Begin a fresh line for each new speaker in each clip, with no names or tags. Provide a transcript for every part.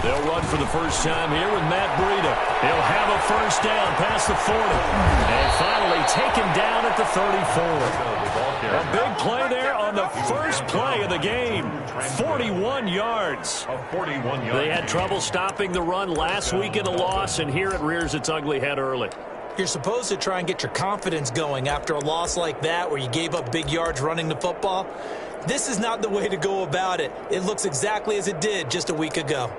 They'll run for the first time here with Matt Breida. He'll have a first down past the 40. And finally taken down at the 34. A big play there on the first play of the game. 41 yards. They had trouble stopping the run last week in a loss, and here it rears its ugly head early.
You're supposed to try and get your confidence going after a loss like that where you gave up big yards running the football. This is not the way to go about it. It looks exactly as it did just a week ago.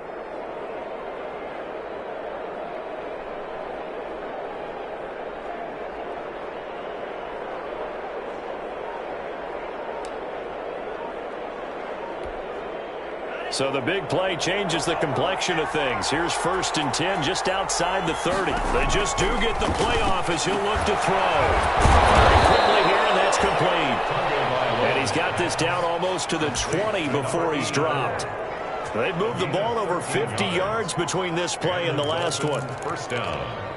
So the big play changes the complexion of things. Here's 1st and 10 just outside the 30. They just do get the play off as he'll look to throw. Very quickly here, and that's complete. And he's got this down almost to the 20 before he's dropped. They've moved the ball over 50 yards between this play and the last one.
First down.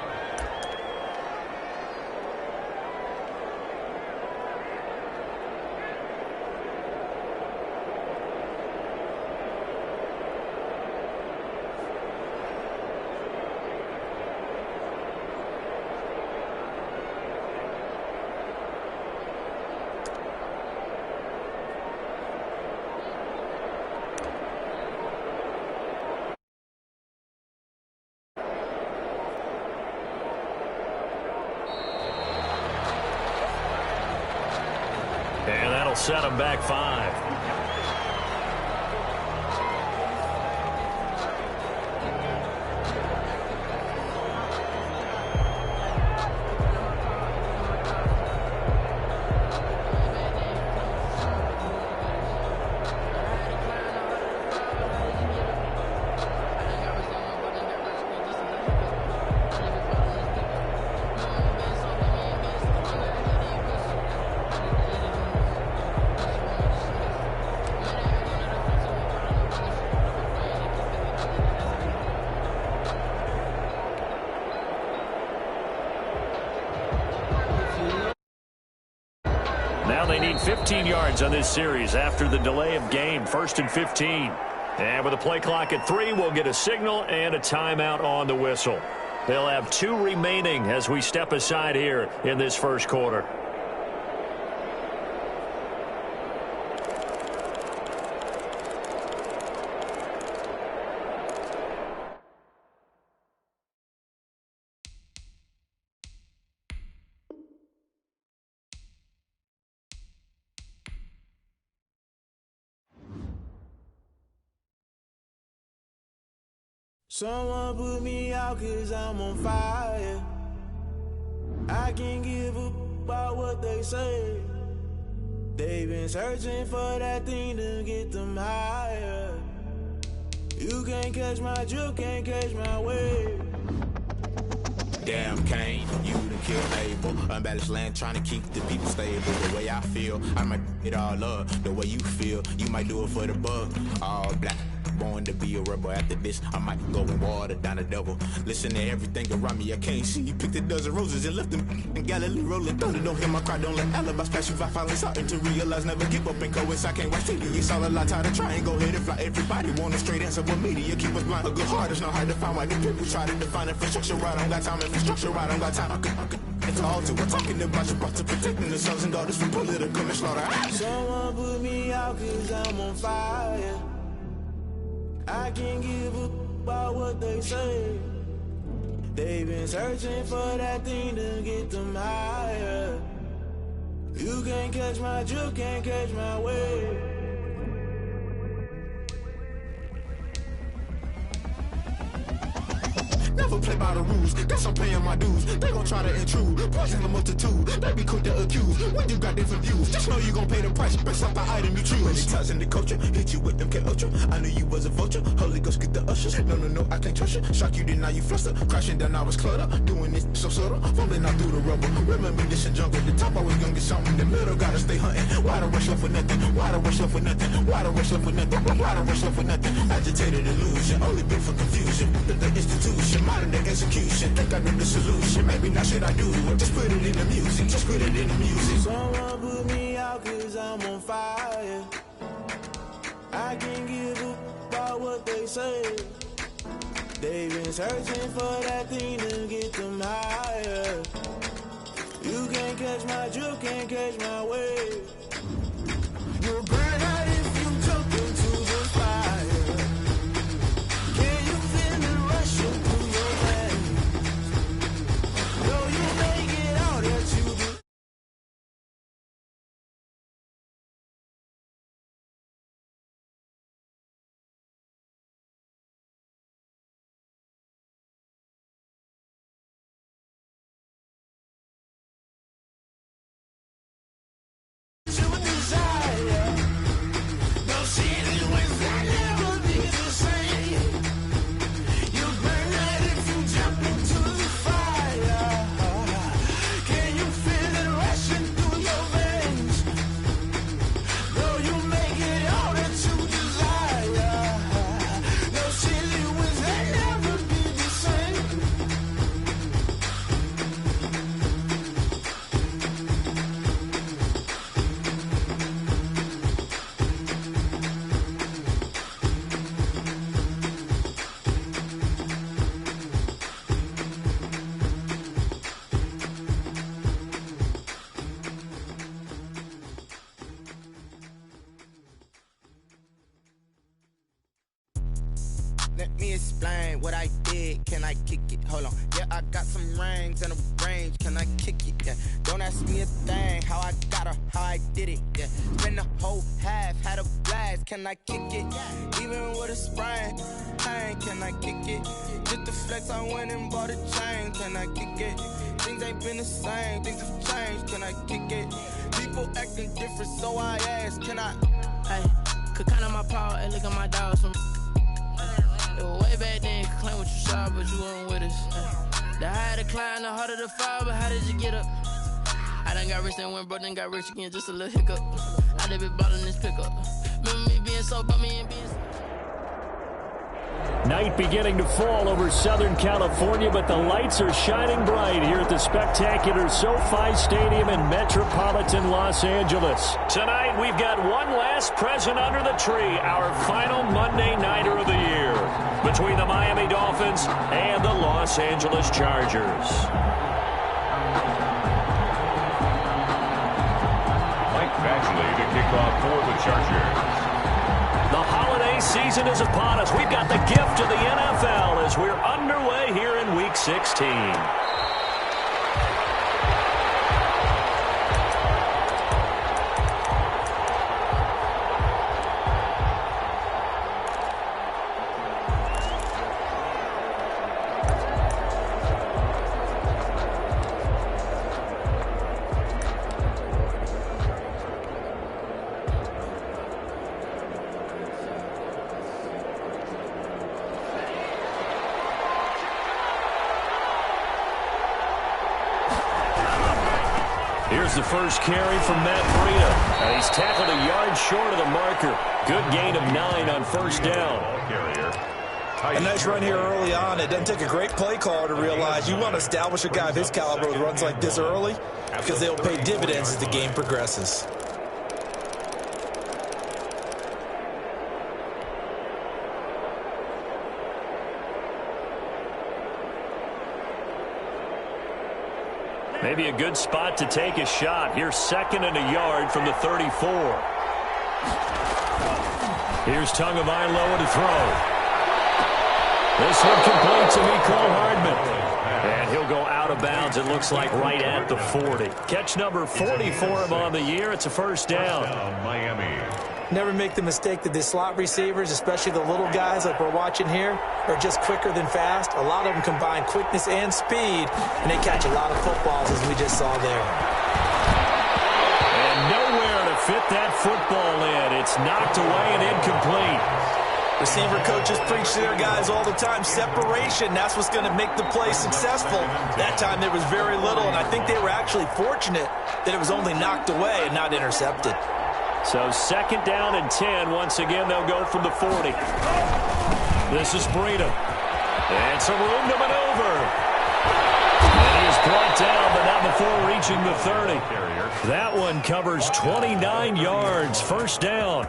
And that'll set them back 5. Now they need 15 yards on this series after the delay of game. 1st and 15. And with a play clock at 3, we'll get a signal and a timeout on the whistle. They'll have 2 remaining as we step aside here in this first quarter.
Someone put me out 'cause I'm on fire. I can't give a about what they say. They've been searching for that thing to get them higher. You can't catch my drift, can't catch my wave.
Damn Kane, you done killed Abel. Unbalanced land trying to keep the people stable. The way I feel, I might it all up. The way you feel, you might do it for the bug. All black, born to be a rebel. After this, I might go and water down the devil. Listen to everything around me, I can't see. You picked a dozen roses and left them in Galilee rolling thunder. Don't hear my cry, don't let alibis pass you. I finally starting to realize, never give up and coexist. I can't watch TV, it's all a lot. Tired of trying, go ahead and fly. Everybody want a straight answer, but media keep us blind. A good heart is not hard to find. Why the people try to define infrastructure right? I don't got time, infrastructure right? I don't got time. I could it's all to we're talking about your to protecting the sons and daughters from political and slaughter.
Someone put me out 'cause I'm on fire. I can't give a about what they say. They've been searching for that thing to get them higher. You can't catch my drift, can't catch my wave.
Never play by the rules, guess I'm paying my dues. They gon' try to intrude, poison the multitude. They be quick to accuse, when you got different views. Just know you gon' pay the price, based off the item you choose. Many ties in the culture, hit you with them K-Ultra. I knew you was a vulture, Holy Ghost get the ushers. No, I can't trust you. Shock you, then now you fluster. Crashing down, I was clutter. Doing this so subtle, fumbling out through the rubble. Remember this in jungle, the top always gonna get something. In the middle, gotta stay hunting. Why the rush left for nothing? Why the rush left for nothing? Why the rush left for nothing? Why the rush left for nothing? Agitated illusion, only been for confusion. The institution, modern day execution. Think I know the solution, maybe not should I do it? Just put it in the music, just put it in the music.
Someone put me out 'cause I'm on fire. I can't give a about what they say. They've been searching for that thing to get them higher. You can't catch my drift, can't catch my wave. You'll burn out if you jump into the fire. Can you feel it rushing through your veins? No, you make it out that you do.
Let me explain what I did. Can I kick it? Hold on. Yeah, I got some rings and a range. Can I kick it? Yeah. Don't ask me a thing. How I got her, how I did it. Yeah. Spend the whole half, had a blast. Can I kick it? Even with a sprain. Hey, can I kick it? Just the flex, I went and bought a chain. Can I kick it? Things ain't been the same. Things have changed. Can I kick it? People acting different, so I ask. Can I?
Hey, could count on my power and look at my dogs from. It was way back then, could claim what you saw, but you weren't with us. The higher the climb, the harder the fall, but how did you get up? I done got rich, then went broke, then got rich again, just a little hiccup. I done been bought in this pickup. Remember me being so bummy and being so...
Night beginning to fall over Southern California, but the lights are shining bright here at the spectacular SoFi Stadium in metropolitan Los Angeles. Tonight, we've got one last present under the tree, our final Monday Nighter of the year, between the Miami Dolphins and the Los Angeles Chargers.
Mike Badgley to kick off for the Chargers.
The holiday season is upon us. We've got the gift of the NFL as we're underway here in Week 16. Here's the first carry from Matt Breida. And he's tackled a yard short of the marker. Good gain of 9 on first down.
A nice run here early on. It doesn't take a great play caller to realize you want to establish a guy of his caliber with runs like this early because they'll pay dividends as the game progresses.
Maybe a good spot to take a shot. Here's 2nd and a yard from the 34. Here's Tagovailoa to throw. This one complete to Mecole Hardman. And he'll go out of bounds, it looks like, right at the 40. Catch number 40 for him on the year. It's a first down.
Miami.
Never make the mistake that the slot receivers, especially the little guys like we're watching here, are just quicker than fast. A lot of them combine quickness and speed, and they catch a lot of footballs, as we just saw there.
And nowhere to fit that football in. It's knocked away and incomplete.
Receiver coaches preach to their guys all the time, separation, that's what's going to make the play successful. That time there was very little, and I think they were actually fortunate that it was only knocked away and not intercepted.
So 2nd down and 10. Once again, they'll go from the 40. This is Breida. And some room to maneuver. And he is brought down, but not before reaching the 30. That one covers 29 yards. First down.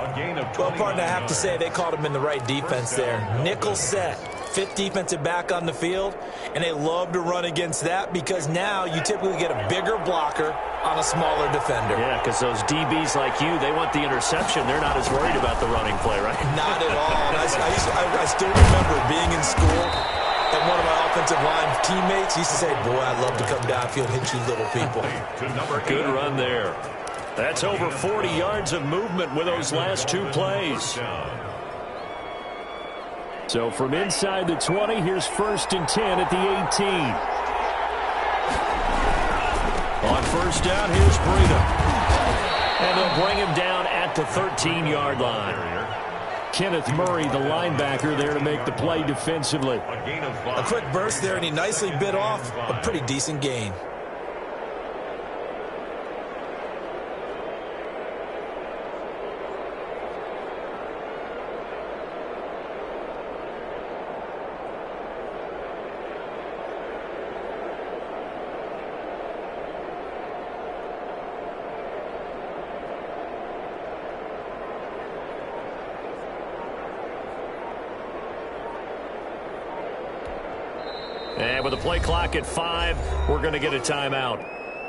Well, partner, I have to say they called him in the right defense there. Nickel set. fifth defensive back on the field, and they love to run against that because now you typically get a bigger blocker on a smaller defender.
Yeah, because those DBs like you, they want the interception. They're not as worried about the running play, right?
Not at all. I still remember being in school, and one of my offensive line teammates used to say, boy, I'd love to come downfield and hit you little people.
Good run there. That's over 40 yards of movement with those last two plays. So from inside the 20, here's 1st and 10 at the 18. On first down, here's Breida. And they'll bring him down at the 13-yard line. Kenneth Murray, the linebacker, there to make the play defensively.
A quick burst there, and he nicely bit off a pretty decent gain.
And with the play clock at 5, we're going to get a timeout.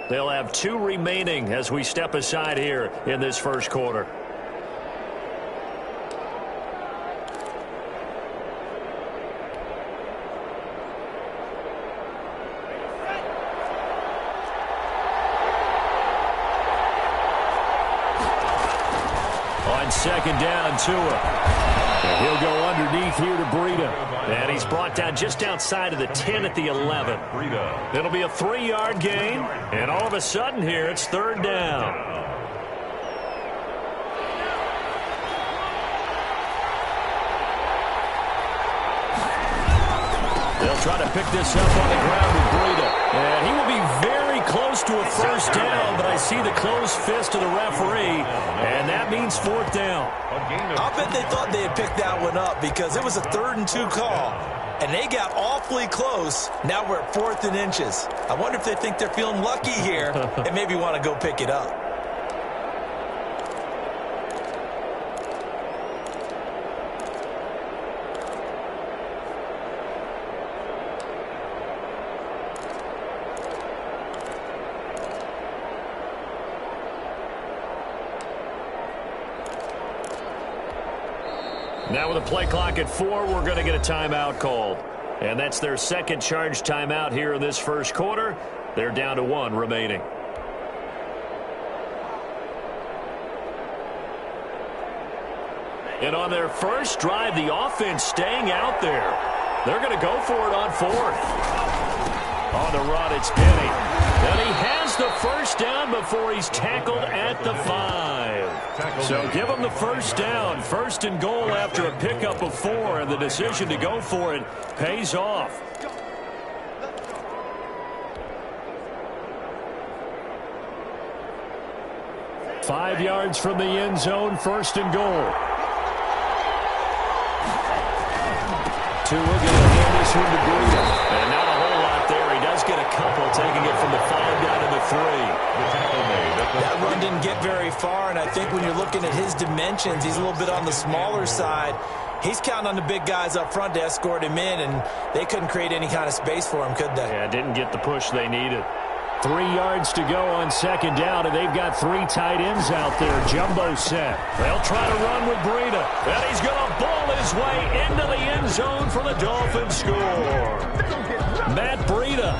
They'll have 2 remaining as we step aside here in this first quarter. On second down, Tua. And he'll go underneath here to Breida. And he's brought down just outside of the 10 at the 11. It'll be a 3-yard gain. And all of a sudden here, it's 3rd down. They'll try to pick this up on the ground with Breida. And he will be very close to a first down, but I see the closed fist of the referee, and that means 4th down.
I'll bet they thought they had picked that one up because it was a 3rd and 2 call, and they got awfully close. Now we're at 4th and inches. I wonder if they think they're feeling lucky here and maybe want to go pick it up.
Now with a play clock at 4, we're going to get a timeout called. And that's their second charge timeout here in this first quarter. They're down to 1 remaining. And on their first drive, the offense staying out there. They're going to go for it on 4th. On the run, it's Penny. And he has the first down before he's tackled at the 5. So give him the first down. 1st and goal after a pickup of 4, and the decision to go for it pays off. Five yards from the end zone, 1st and goal. Tua going to hand this one to Breida. And not a whole lot there. He does get a couple, taking it from the 5 down to the 3.
That run didn't get very far, and I think when you're looking at his dimensions, he's a little bit on the smaller side. He's counting on the big guys up front to escort him in, and they couldn't create any kind of space for him, could they?
Yeah, didn't get the push they needed. 3 yards to go on 2nd down, and they've got 3 tight ends out there. Jumbo set. They'll try to run with Breida, and he's going to ball his way into the end zone for the Dolphins score. Matt Breida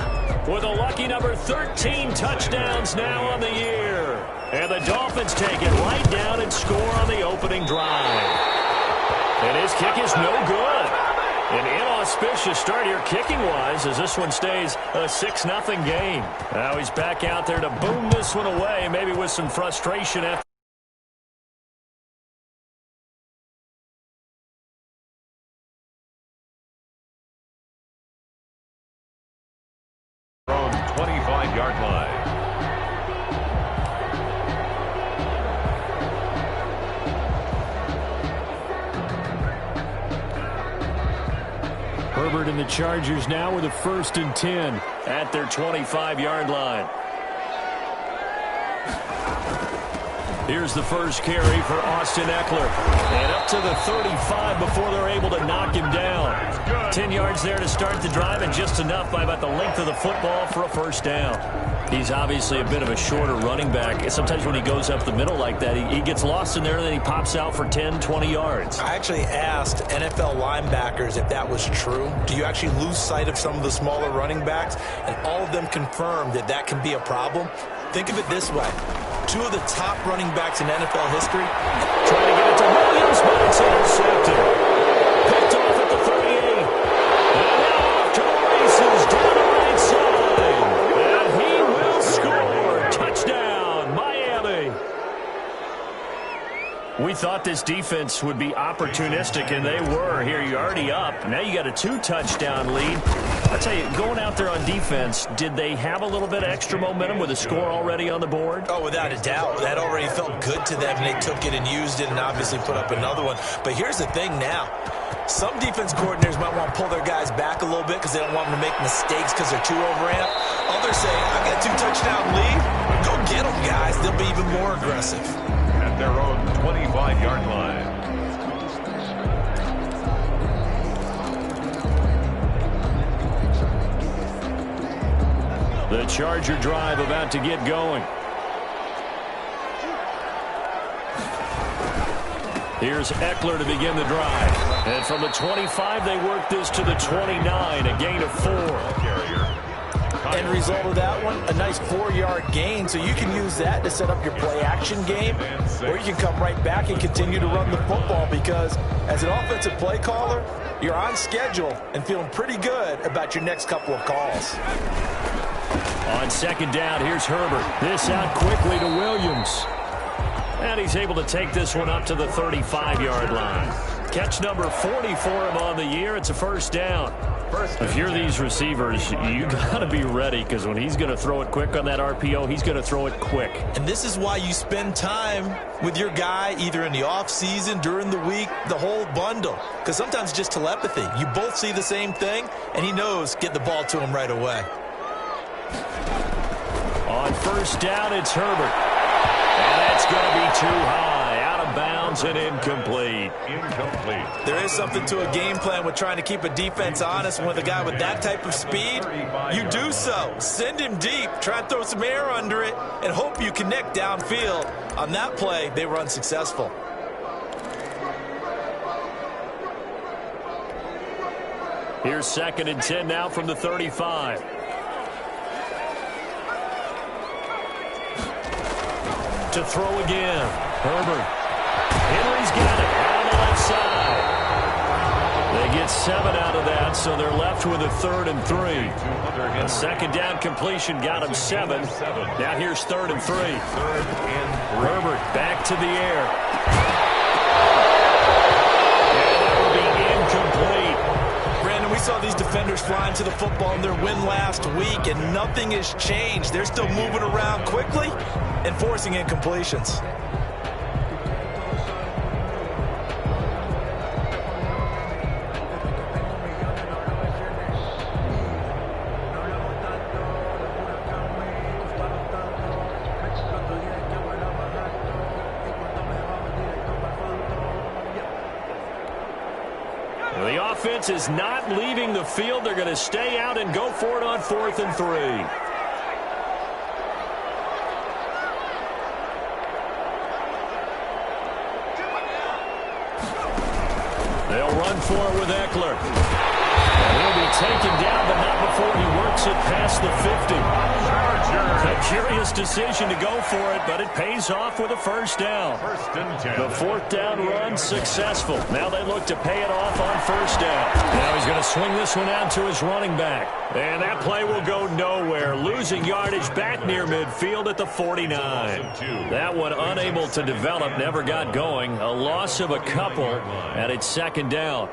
with a lucky number 13 touchdowns now on the year. And the Dolphins take it right down and score on the opening drive. And his kick is no good. An inauspicious start here kicking-wise as this one stays a 6-0 game. Now he's back out there to boom this one away, maybe with some frustration after.
From 25-yard line.
Herbert and the Chargers now with a 1st and 10 at their 25-yard line. Here's the first carry for Austin Eckler. And up to the 35 before they're able to knock him down. 10 yards there to start the drive, and just enough by about the length of the football for a first down. He's obviously a bit of a shorter running back. And sometimes when he goes up the middle like that, he gets lost in there, and then he pops out for 10, 20 yards.
I actually asked NFL linebackers if that was true. Do you actually lose sight of some of the smaller running backs? And all of them confirmed that that can be a problem. Think of it this way. Two of the top running backs in NFL history.
Trying to get it to Williams, but it's intercepted. Picked off at the 38. And now off to the races down the right side. And he will score. Touchdown, Miami. We thought this defense would be opportunistic, and they were. Here, you're already up. Now you got a 2-touchdown lead. I'll tell you, going out there on defense, did they have a little bit of extra momentum with a score already on the board?
Oh, without a doubt. That already felt good to them, and they took it and used it and obviously put up another one. But here's the thing now. Some defense coordinators might want to pull their guys back a little bit because they don't want them to make mistakes because they're too overamped. Others say, I've got a 2-touchdown lead. Go get them, guys. They'll be even more aggressive.
At their own 25-yard line.
The Charger drive about to get going. Here's Eckler to begin the drive. And from the 25, they work this to the 29, a gain of 4.
End result of that one, a nice 4-yard gain, so you can use that to set up your play-action game, or you can come right back and continue to run the football because as an offensive play caller, you're on schedule and feeling pretty good about your next couple of calls.
On second down, here's Herbert. This out quickly to Williams. And he's able to take this one up to the 35-yard line. Catch number 40 for him on the year. It's a first down. If you're these receivers, you got to be ready because when he's going to throw it quick on that RPO, he's going to throw it quick.
And this is why you spend time with your guy either in the offseason, during the week, the whole bundle. Because sometimes it's just telepathy. You both see the same thing, and he knows get the ball to him right away.
On first down, it's Herbert. And that's going to be too high. Out of bounds and incomplete.
There is something to a game plan with trying to keep a defense honest. And with a guy with that type of speed, you do so. Send him deep. Try and throw some air under it and hope you connect downfield. On that play, they were unsuccessful.
Here's 2nd and 10 now from the 35. To throw again. Herbert. Henry's got it out on the left side. They get 7 out of that, so they're left with a 3rd and 3. A second down completion got him 7. Now here's 3rd and 3. Herbert back to the air. And that will be incomplete.
Brandon, we saw these defenders flying to the football in their win last week, and nothing has changed. They're still moving around quickly and forcing incompletions.
The offense is not leaving the field. They're going to stay out and go for it on 4th and 3. They'll run for it with Eckler. And he'll be taken down, but not before he works it past the 50. A curious decision to go for it, but it pays off with a first down. The 4th down run successful. Now they look to pay it off on first down. Now he's going to swing this one out to his running back. And that play will go nowhere. Losing yardage back near midfield at the 49. That one unable to develop, never got going. A loss of a couple, and it's 2nd down.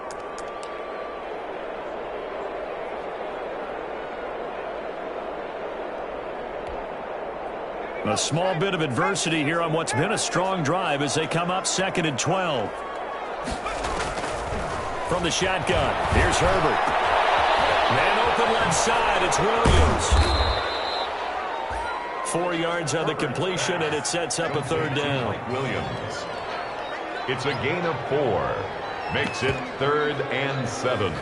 A small bit of adversity here on what's been a strong drive as they come up 2nd and 12. From the shotgun, here's Herbert. Man open left side, it's Williams. 4 yards on the completion, and it sets up a third down.
Williams. It's a gain of 4. Makes it 3rd and 7.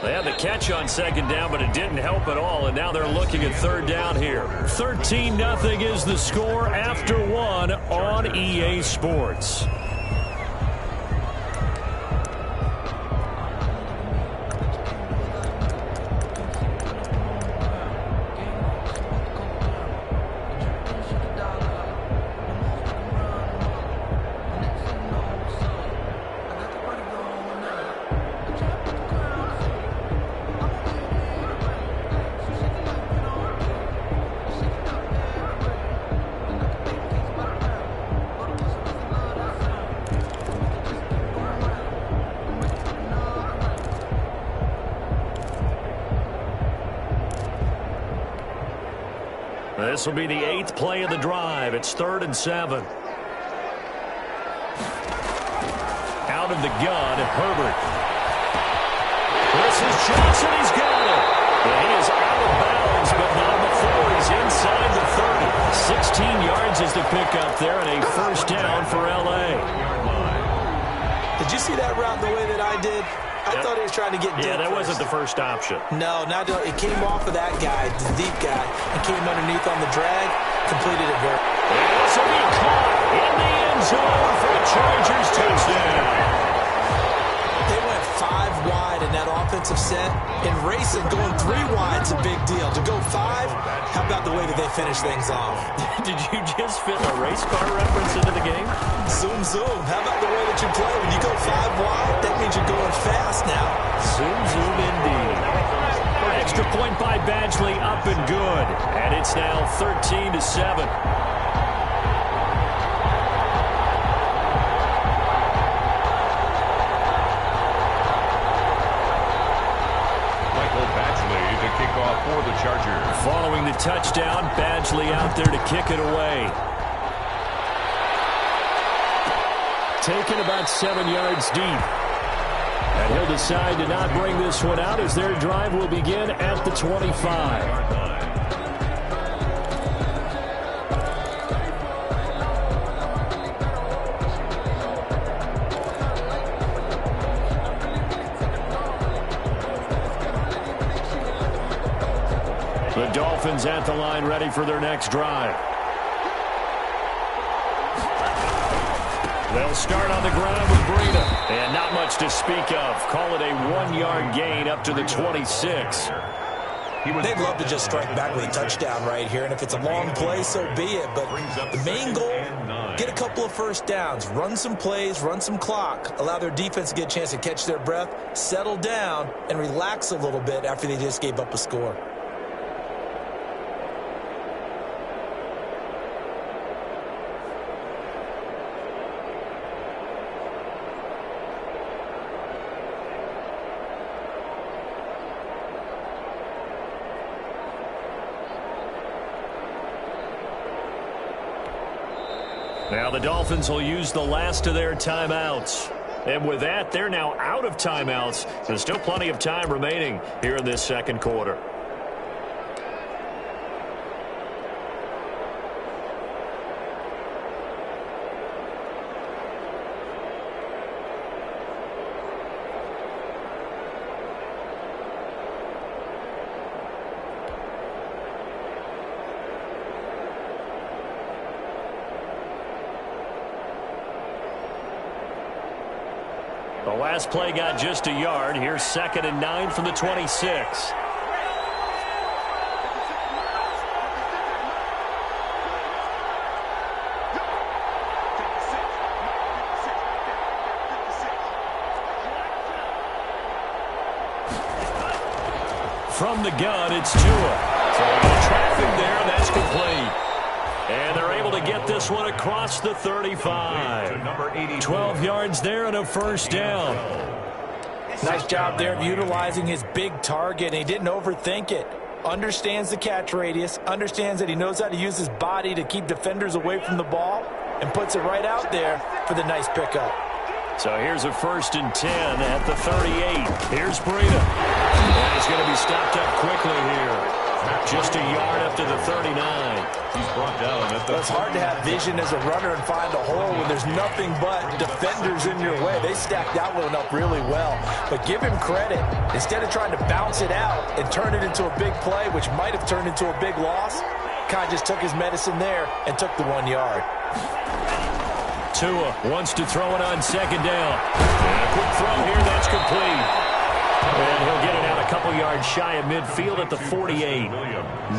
They had the catch on second down, but it didn't help at all, and now they're looking at third down here. 13-0 is the score after 1 on EA Sports. This will be the 8th play of the drive. It's 3rd and 7. Out of the gun, Herbert. This is Johnson. He's got it. And he is out of bounds, but not before he's inside the 30. 16 yards is the pickup there, and a first down for L.A.
Did you see that route the way that I did? I thought he was trying to get deep.
Yeah, that
first.
wasn't the first option.
No, it came off of that guy, the deep guy, and came underneath on the drag, completed it very.
This will be caught in the end zone for a Chargers touchdown.
They went 5 wide in that offensive set, and racing going 3 wide's a big deal. To go 5, how about the way that they finish things off?
Did you just fit a race car reference into the game?
Zoom, zoom. How about the way that you play? When you go 5 wide, that means you're going fast now.
Zoom, zoom indeed. Extra point by Badgley, up and good. And it's now 13-7.
For the Chargers.
Following the touchdown, Badgley out there to kick it away. Taken about 7 yards deep. And he'll decide to not bring this one out as their drive will begin at the 25. The Dolphins at the line, ready for their next drive. They'll start on the ground with Breida. And not much to speak of. Call it a 1-yard gain up to the 26.
They'd love to just strike back with a touchdown right here, and if it's a long play, so be it. But the main goal, get a couple of first downs, run some plays, run some clock, allow their defense to get a chance to catch their breath, settle down, and relax a little bit after they just gave up a score.
Now the Dolphins will use the last of their timeouts. And with that, they're now out of timeouts. There's still plenty of time remaining here in this second quarter. The last play got just a yard. Here's 2nd and 9 from the 26. From the gun, it's Tua. Throwing the traffic there, that's complete. And they're able to get this one across the 35. 12 yards there and a first down.
Nice job there of utilizing his big target. He didn't overthink it. Understands the catch radius. Understands that he knows how to use his body to keep defenders away from the ball. And puts it right out there for the nice pickup.
So here's a 1st and 10 at the 38. Here's Breida. he's going to be stopped up quickly here. Just a yard up to the 39.
He's brought down at the...
Well, it's hard to have vision as a runner and find a hole when there's nothing but defenders in your way. They stacked that one up really well. But give him credit. Instead of trying to bounce it out and turn it into a big play, which might have turned into a big loss, kind of just took his medicine there and took the 1 yard.
Tua wants to throw it on second down. And a quick throw here, that's complete. And he'll get it out a couple yards shy of midfield at the 48.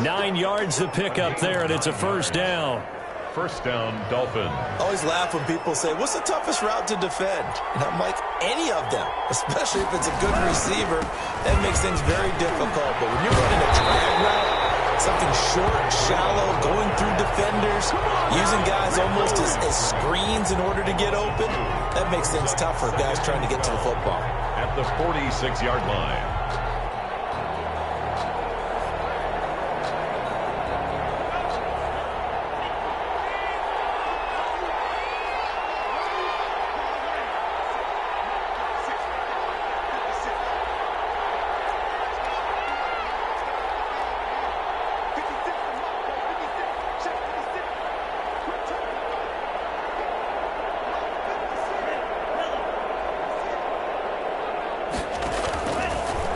9 yards to pick up there, and it's a first down.
First down, Dolphins.
I always laugh when people say, what's the toughest route to defend? And I'm like, any of them, especially if it's a good receiver. That makes things very difficult. But when you're running a drag route, something short, shallow, going through defenders, using guys almost as screens in order to get open, that makes things tough for guys trying to get to the football.
At the 46-yard line.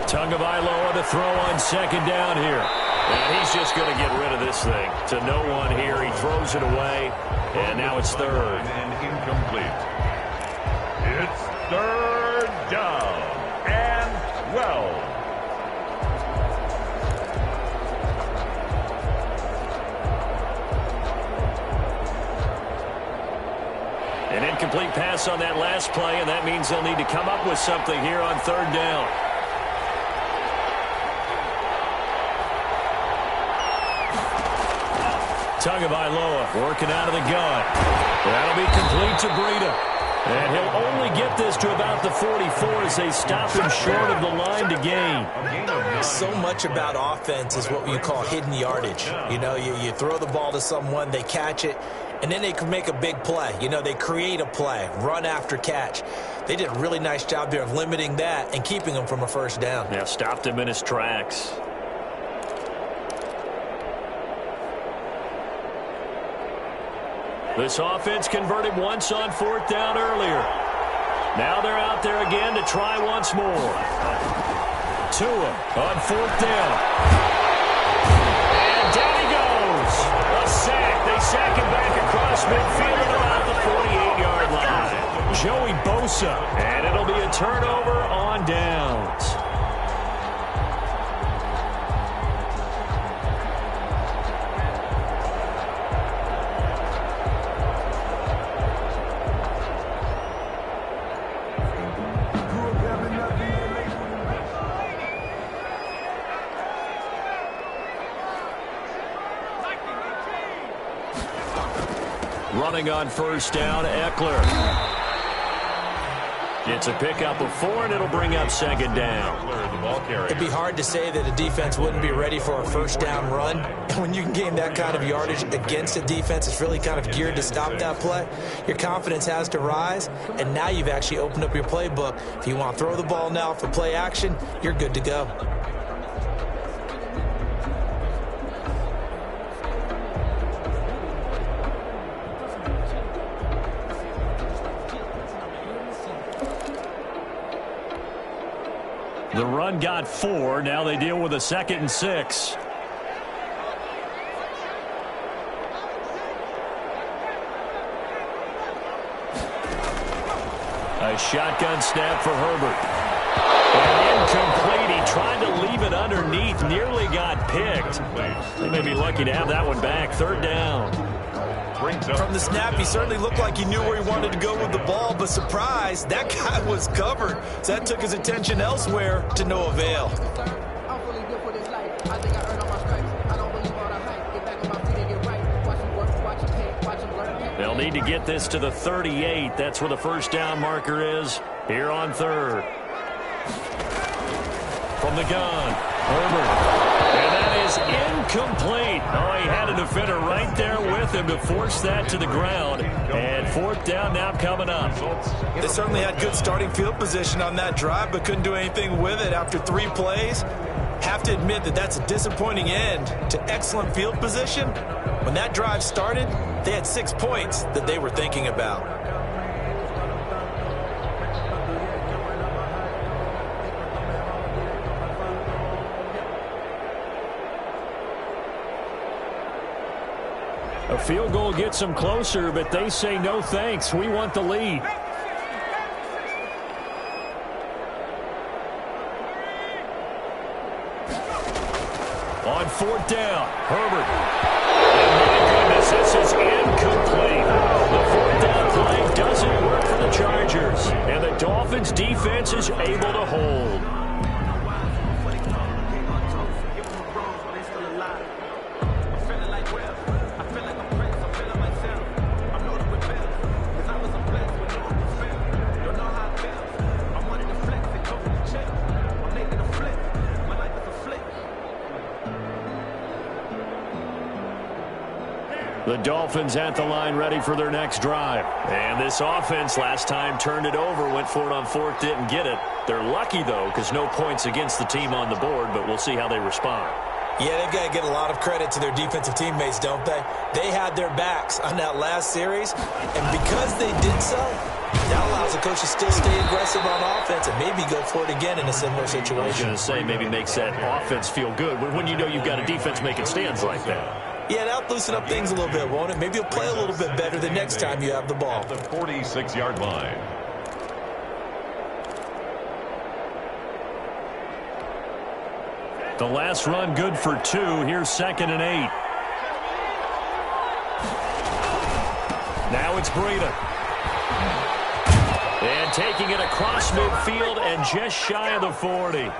Tagovailoa to throw on second down here. And he's just going to get rid of this thing to no one here. He throws it away, and now it's third.
And incomplete. It's third down and 12.
An incomplete pass on that last play, and that means they'll need to come up with something here on third down. Tagovailoa working out of the gun. That'll be complete to Breida. And he'll only get this to about the 44 as they stop him short of the line to gain.
So much about offense is what you call hidden yardage. You know, you throw the ball to someone, they catch it, and then they can make a big play. You know, they create a play, run after catch. They did a really nice job there of limiting that and keeping him from a first down.
Yeah, stopped him in his tracks. This offense converted once on fourth down earlier. Now they're out there again to try once more. Tua on fourth down. And down he goes. A sack. They sack him back across midfield at about the 48-yard line. Joey Bosa. And it'll be a turnover on downs. Running on first down, Eckler. It's a pickup of 4, and it'll bring up second down.
It'd be hard to say that a defense wouldn't be ready for a first down run. And when you can gain that kind of yardage against a defense that's really kind of geared to stop that play, your confidence has to rise, and now you've actually opened up your playbook. If you want to throw the ball now for play action, you're good to go.
The run got 4. Now they deal with a 2nd and 6. A shotgun snap for Herbert. And incomplete. He tried to leave it underneath. Nearly got picked. They may be lucky to have that one back. Third down.
From the snap, he certainly looked like he knew where he wanted to go with the ball, but surprise, that guy was covered. So that took his attention elsewhere to no avail.
They'll need to get this to the 38. That's where the first down marker is here on third. From the gun, Herbert. And that is incomplete. Oh, he had a defender right there with him to force that to the ground. And fourth down now coming up.
They certainly had good starting field position on that drive, but couldn't do anything with it after 3 plays. Have to admit that that's a disappointing end to excellent field position. When that drive started, they had 6 points that they were thinking about.
A field goal gets them closer, but they say no thanks. We want the lead. On 4th down, Herbert. And my goodness, this is incomplete. The 4th down play doesn't work for the Chargers, and the Dolphins' defense is able to hold. The Dolphins at the line ready for their next drive. And this offense last time turned it over, went for it on 4th, didn't get it. They're lucky, though, because no points against the team on the board, but we'll see how they respond.
Yeah, they've got to get a lot of credit to their defensive teammates, don't they? They had their backs on that last series, and because they did so, that allows the coach to still stay aggressive on offense and maybe go for it again in a similar situation.
I was going to say, maybe makes that offense feel good when you know you've got a defense making stands like that.
Yeah, that'll loosen up things a little bit, won't it? Maybe you'll play a little bit better the next time you have the ball.
The 46-yard line.
The last run good for 2. Here's 2nd and 8. Now it's Breida. And taking it across midfield and just shy of the 40.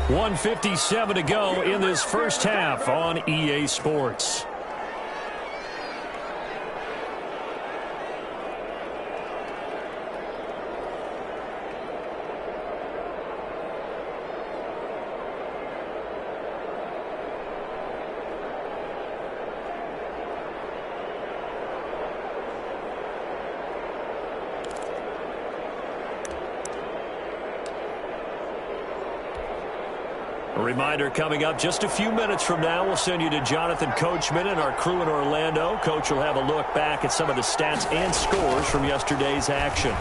1:57 to go in this first half on EA Sports. A reminder coming up just a few minutes from now, we'll send you to Jonathan Coachman and our crew in Orlando. Coach will have a look back at some of the stats and scores from yesterday's action.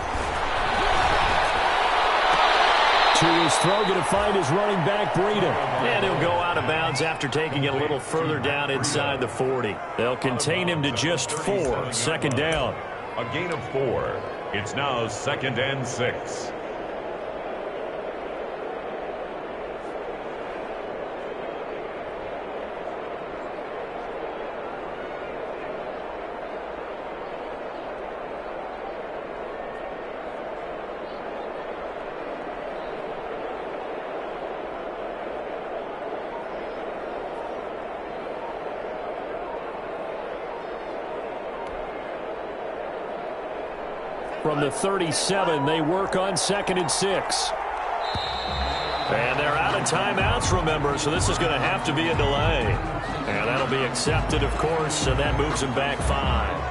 To his throw, going to find his running back, Breida. And he'll go out of bounds after taking it a little further down inside the 40. They'll contain him to just 4. 2nd down.
A gain of 4. It's now 2nd and 6.
From the 37, they work on 2nd and 6. And they're out of timeouts, remember, so this is going to have to be a delay. And that'll be accepted, of course, and that moves them back 5.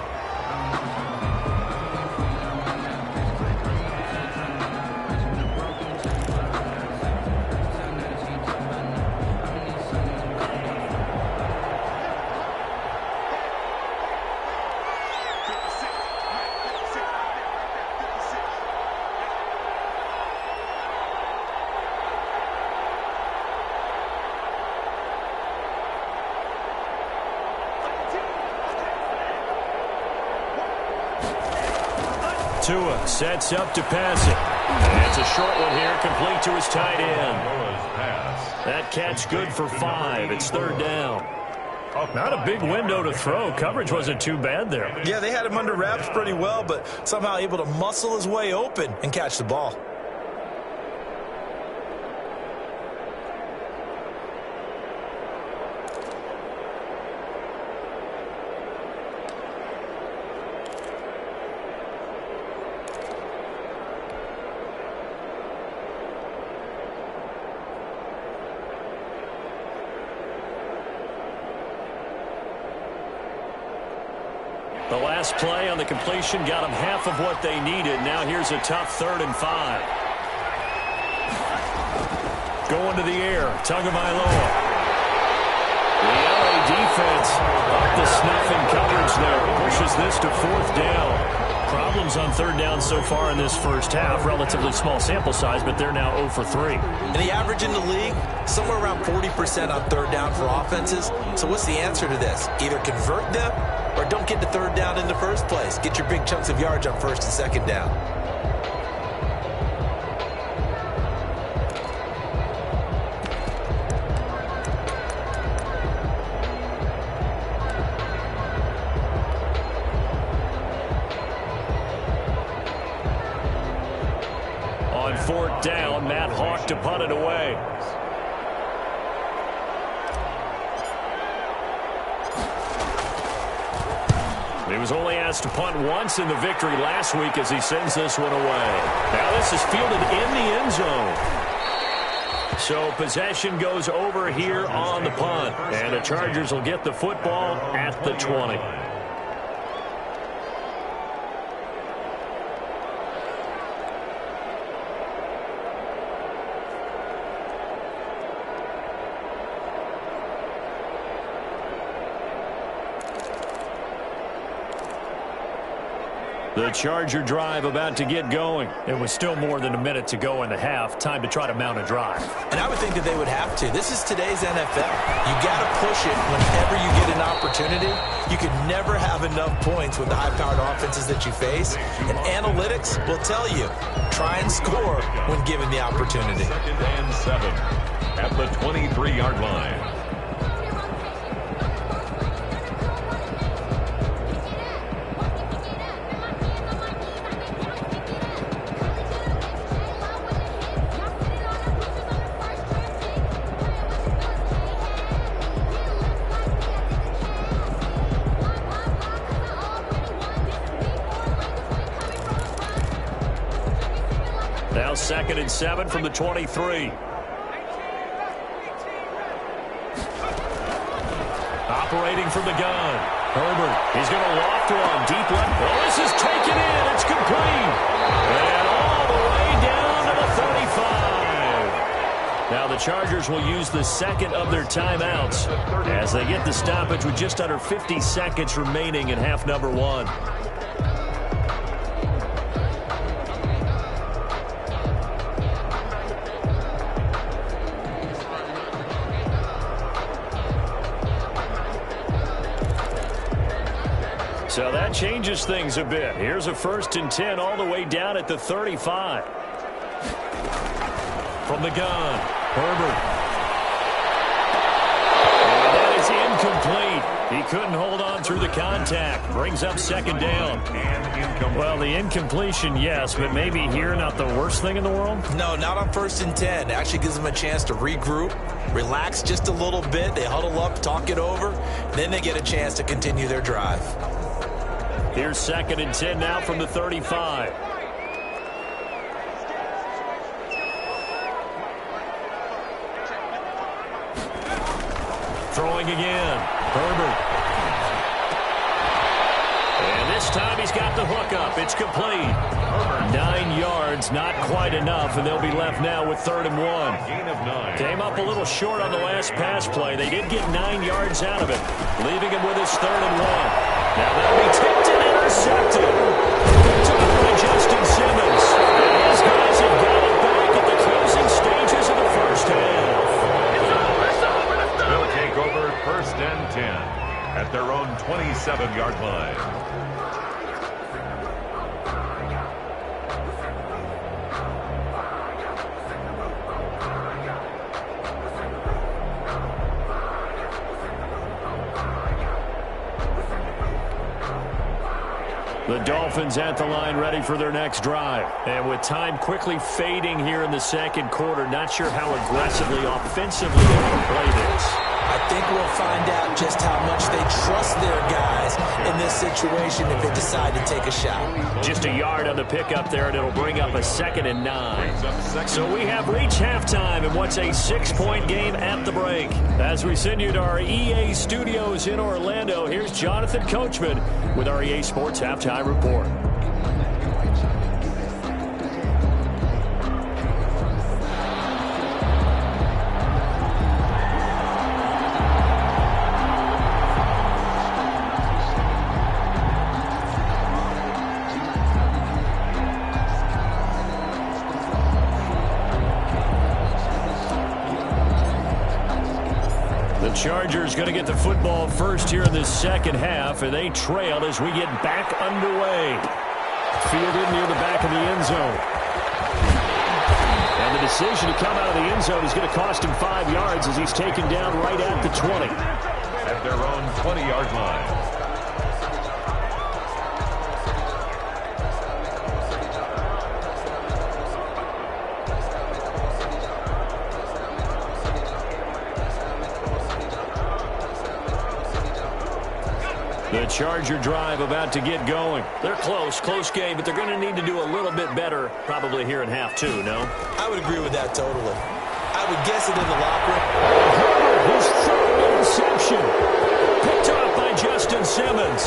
Tua sets up to pass it. And it's a short one here, complete to his tight end. That catch good for 5. It's 3rd down. Not a big window to throw. Coverage wasn't too bad there.
Yeah, they had him under wraps pretty well, but somehow able to muscle his way open and catch the ball.
The last play on the completion got them half of what they needed. Now here's a tough 3rd and 5. going to the air. Tagovailoa. The LA defense up to snuff in coverage there. Pushes this to 4th down. Problems on 3rd down so far in this first half. Relatively small sample size, but they're now 0 for 3.
And the average in the league, somewhere around 40% on 3rd down for offenses. So what's the answer to this? Either convert them or don't get to 3rd down in the first place. Get your big chunks of yards on 1st and 2nd down.
On 4th down, Matt Hawk to punt it away. He was only asked to punt once in the victory last week as he sends this one away. Now this is fielded in the end zone. So possession goes over here on the punt. And the Chargers will get the football at the 20. The Charger drive about to get going. It was still more than a minute to go in the half. Time to try to mount a drive.
And I would think that they would have to. This is today's NFL. You got to push it whenever you get an opportunity. You can never have enough points with the high-powered offenses that you face. And analytics will tell you, try and score when given the opportunity.
2nd and 7 at the 23-yard line.
Now 2nd and 7 from the 23. Operating from the gun. Herbert, he's going to loft one deep left. Well, this is taken in. It's complete. And all the way down to the 35. Now the Chargers will use the 2nd of their timeouts as they get the stoppage with just under 50 seconds remaining in half number 1. So that changes things a bit. Here's a 1st and 10 all the way down at the 35. From the gun, Herbert. And that is incomplete. He couldn't hold on through the contact. Brings up 2nd down. Well, the incompletion, yes, but maybe here not the worst thing in the world?
No, not on 1st and 10. It actually gives them a chance to regroup, relax just a little bit. They huddle up, talk it over. Then they get a chance to continue their drive.
Here's 2nd and 10 now from the 35. Throwing again. Herbert. And this time he's got the hook up. It's complete. 9 yards, not quite enough, and they'll be left now with 3rd and 1.
Gain of 9.
Came up a little short on the last pass play. They did get 9 yards out of it, leaving him with his 3rd and 1. Now that'll be tipped and intercepted. Picked up by Justin Simmons. And his guys have got it back at the closing stages of the first half.
They'll take over 1st and 10 at their own 27-yard line.
The Dolphins at the line ready for their next drive. And with time quickly fading here in the 2nd quarter, not sure how aggressively, offensively they can play this.
I think we'll find out just how much they trust their guys in this situation if they decide to take a shot.
Just a yard on the pickup there, and it'll bring up a 2nd and 9. So we have reached halftime in what's a 6-point game at the break. As we send you to our EA studios in Orlando, here's Jonathan Coachman with our EA Sports Halftime Report. Chargers going to get the football first here in this second half, and they trail as we get back underway. Fielded near the back of the end zone. And the decision to come out of the end zone is going to cost him 5 yards as he's taken down right at the 20.
At their own 20-yard line.
The Charger drive about to get going. They're close game, but they're going to need to do a little bit better probably here in half two, no?
I would agree with that totally. I would guess it in the locker room.
Herbert, his third interception. Picked off by Justin Simmons.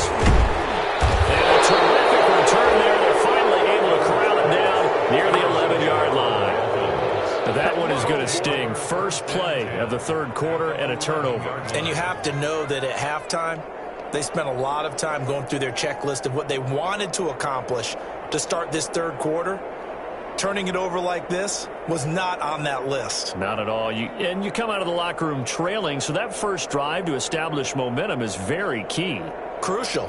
And a terrific return there. They're finally able to corral him down near the 11-yard line. That one is going to sting. First play of the third quarter and a turnover.
And you have to know that at halftime, they spent a lot of time going through their checklist of what they wanted to accomplish to start this third quarter. Turning it over like this was not on that list.
Not at all. And you come out of the locker room trailing, so that first drive to establish momentum is very key.
Crucial.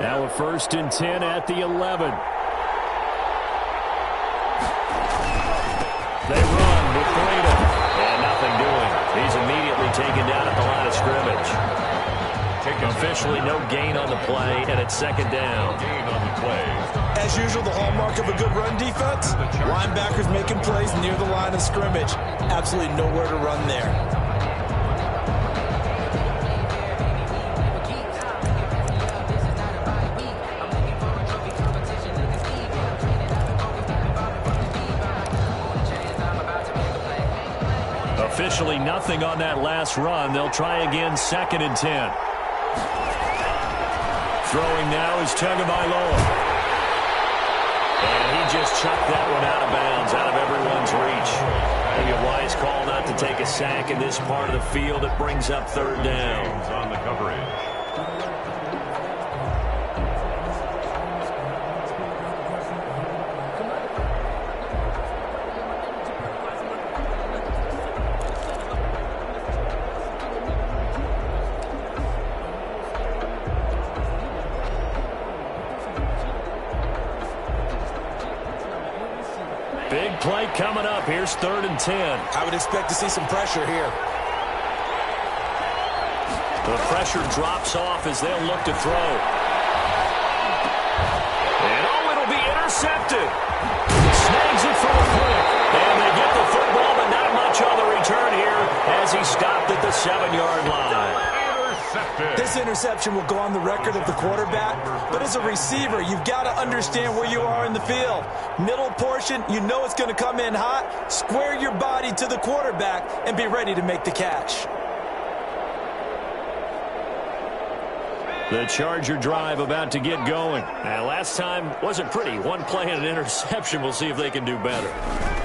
Now a 1st and 10 at the 11. They run with Breda. And nothing doing. He's immediately taken down at the line of scrimmage. Officially no gain on the play, and it's second down.
As usual, the hallmark of a good run defense, linebackers making plays near the line of scrimmage. Absolutely nowhere to run there.
Officially nothing on that last run. They'll try again, 2nd and 10. Throwing now is Tagovailoa. And he just chucked that one out of bounds, out of everyone's reach. Maybe a wise call not to take a sack in this part of the field. It brings up 3rd down.
On the coverage.
Big play coming up. Here's 3rd and 10.
I would expect to see some pressure here.
The pressure drops off as they'll look to throw. And it'll be intercepted. Snags it for a pick. And they get the football, but not much on the return here as he stopped at the 7-yard line.
This interception will go on the record of the quarterback, but as a receiver, you've got to understand where you are in the field. Middle portion, you know it's going to come in hot. Square your body to the quarterback and be ready to make the catch.
The Charger drive about to get going. Last time wasn't pretty. One play and an interception. We'll see if they can do better.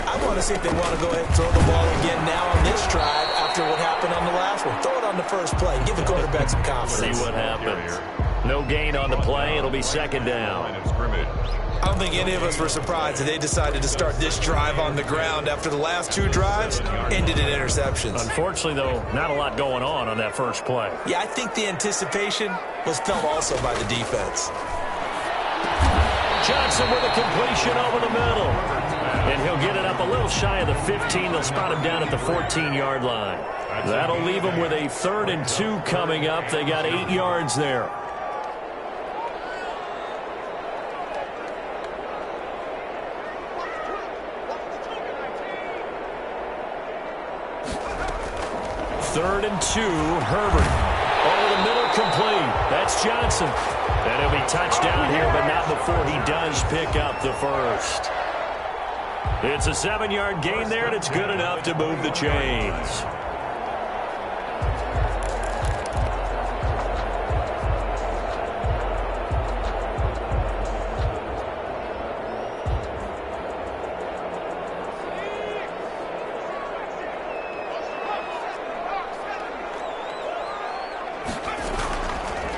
I want to see if they want to go ahead and throw the ball again now on this drive after what happened on the last one. Throw it on the first play. Give the quarterback some confidence.
See what happens. No gain on the play. It'll be 2nd down.
I don't think any of us were surprised that they decided to start this drive on the ground after the last 2 drives ended in interceptions.
Unfortunately, though, not a lot going on that first play.
Yeah, I think the anticipation was felt also by the defense.
Johnson with a completion over the middle. And he'll get it up a little shy of the 15. They'll spot him down at the 14-yard line. That'll leave him with a 3rd and 2 coming up. They got 8 yards there. Third and 2, Herbert. Over the middle, complete. That's Johnson. And he'll be touched down here, but not before he does pick up the first. It's a 7-yard gain there, and it's good enough to move the chains.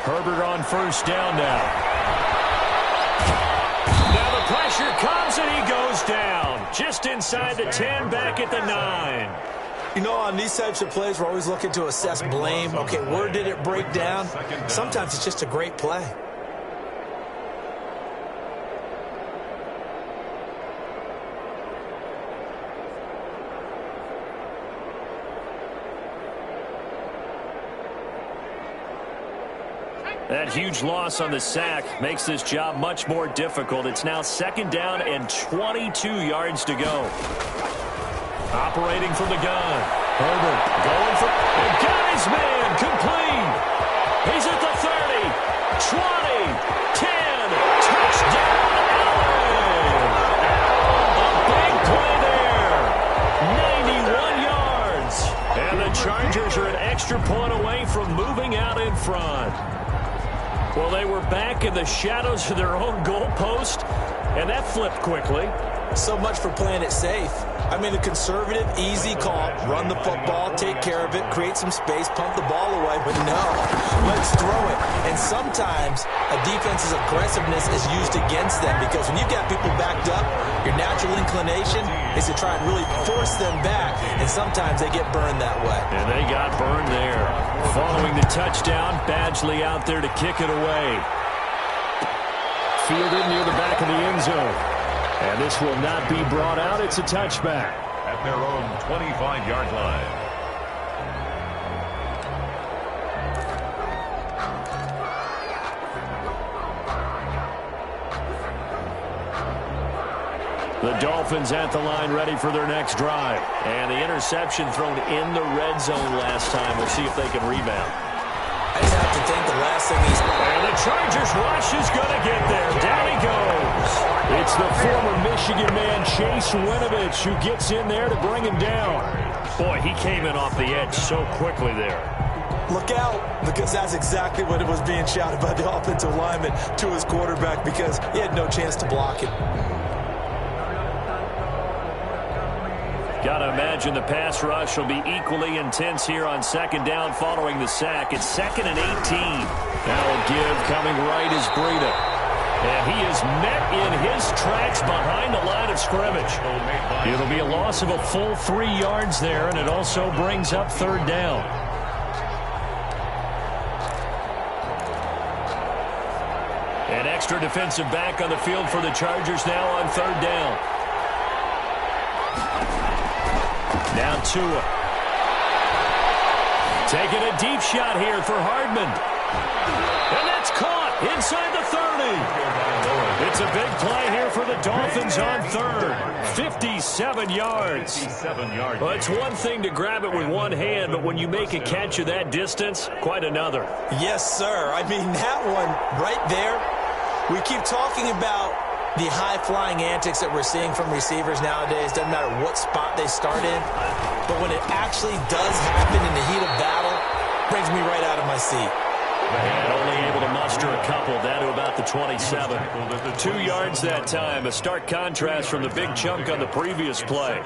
Herbert on 1st down now. comes, and he goes down. Just inside the 10, back at the 9.
You know, on these types of plays, we're always looking to assess blame. Okay, where did it break down? Sometimes it's just a great play.
That huge loss on the sack makes this job much more difficult. It's now 2nd down and 22 yards to go. Operating from the gun. Herbert going for and got his man complete. He's at the 30, 20, 10. Touchdown, Allen. A big play there. 91 yards. And the Chargers are an extra point away from moving out in front. Well, they were back in the shadows of their own goalpost, and that flipped quickly.
So much for playing it safe. I mean, a conservative, easy call, run the football, take care of it, create some space, pump the ball away. But no, let's throw it. And sometimes a defense's aggressiveness is used against them because when you've got people backed up, your natural inclination is to try and really force them back. And sometimes they get burned that way.
And they got burned there. Following the touchdown, Badgley out there to kick it away. Fielded near the back of the end zone. And this will not be brought out. It's a touchback.
At their own 25-yard line.
The Dolphins at the line ready for their next drive. And the interception thrown in the red zone last time. We'll see if they can rebound.
I just have to think the last thing he's...
And the Chargers rush is going to get there. Down he goes. It's the former Michigan man, Chase Winovich, who gets in there to bring him down. Boy, he came in off the edge so quickly there.
Look out, because that's exactly what it was being shouted by the offensive lineman to his quarterback because he had no chance to block it.
Got to imagine the pass rush will be equally intense here on 2nd down following the sack. It's 2nd and 18. Now a give coming right is Breida. And he is met in his tracks behind the line of scrimmage. It'll be a loss of a full 3 yards there, and it also brings up 3rd down. An extra defensive back on the field for the Chargers now on 3rd down. Now Tua. Taking a deep shot here for Hardman. And that's caught inside the 30. It's a big play here for the Dolphins on 3rd. 57 yards. Well, it's one thing to grab it with one hand, but when you make a catch of that distance, quite another.
Yes, sir. I mean, that one right there, we keep talking about the high-flying antics that we're seeing from receivers nowadays. Doesn't matter what spot they start in. But when it actually does happen in the heat of battle, brings me right out of my seat.
And only able to muster a couple down to about the 27. 2 yards that time. A stark contrast from the big chunk on the previous play.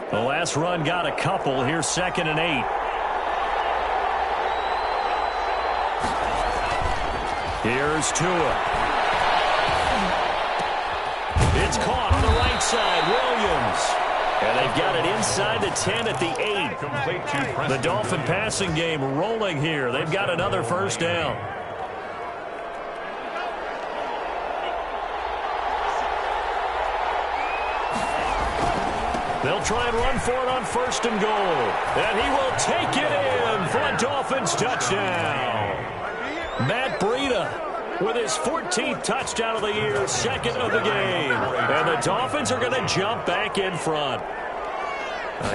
The last run got a couple. Here's 2nd and 8. Here's Tua. It's caught on the right side. Williams. And they've got it inside the 10 at the 8. The Dolphin passing game rolling here. They've got another 1st down. They'll try and run for it on 1st and goal. And he will take it in for a Dolphins touchdown. Matt Breida with his 14th touchdown of the year, 2nd of the game. And the Dolphins are going to jump back in front.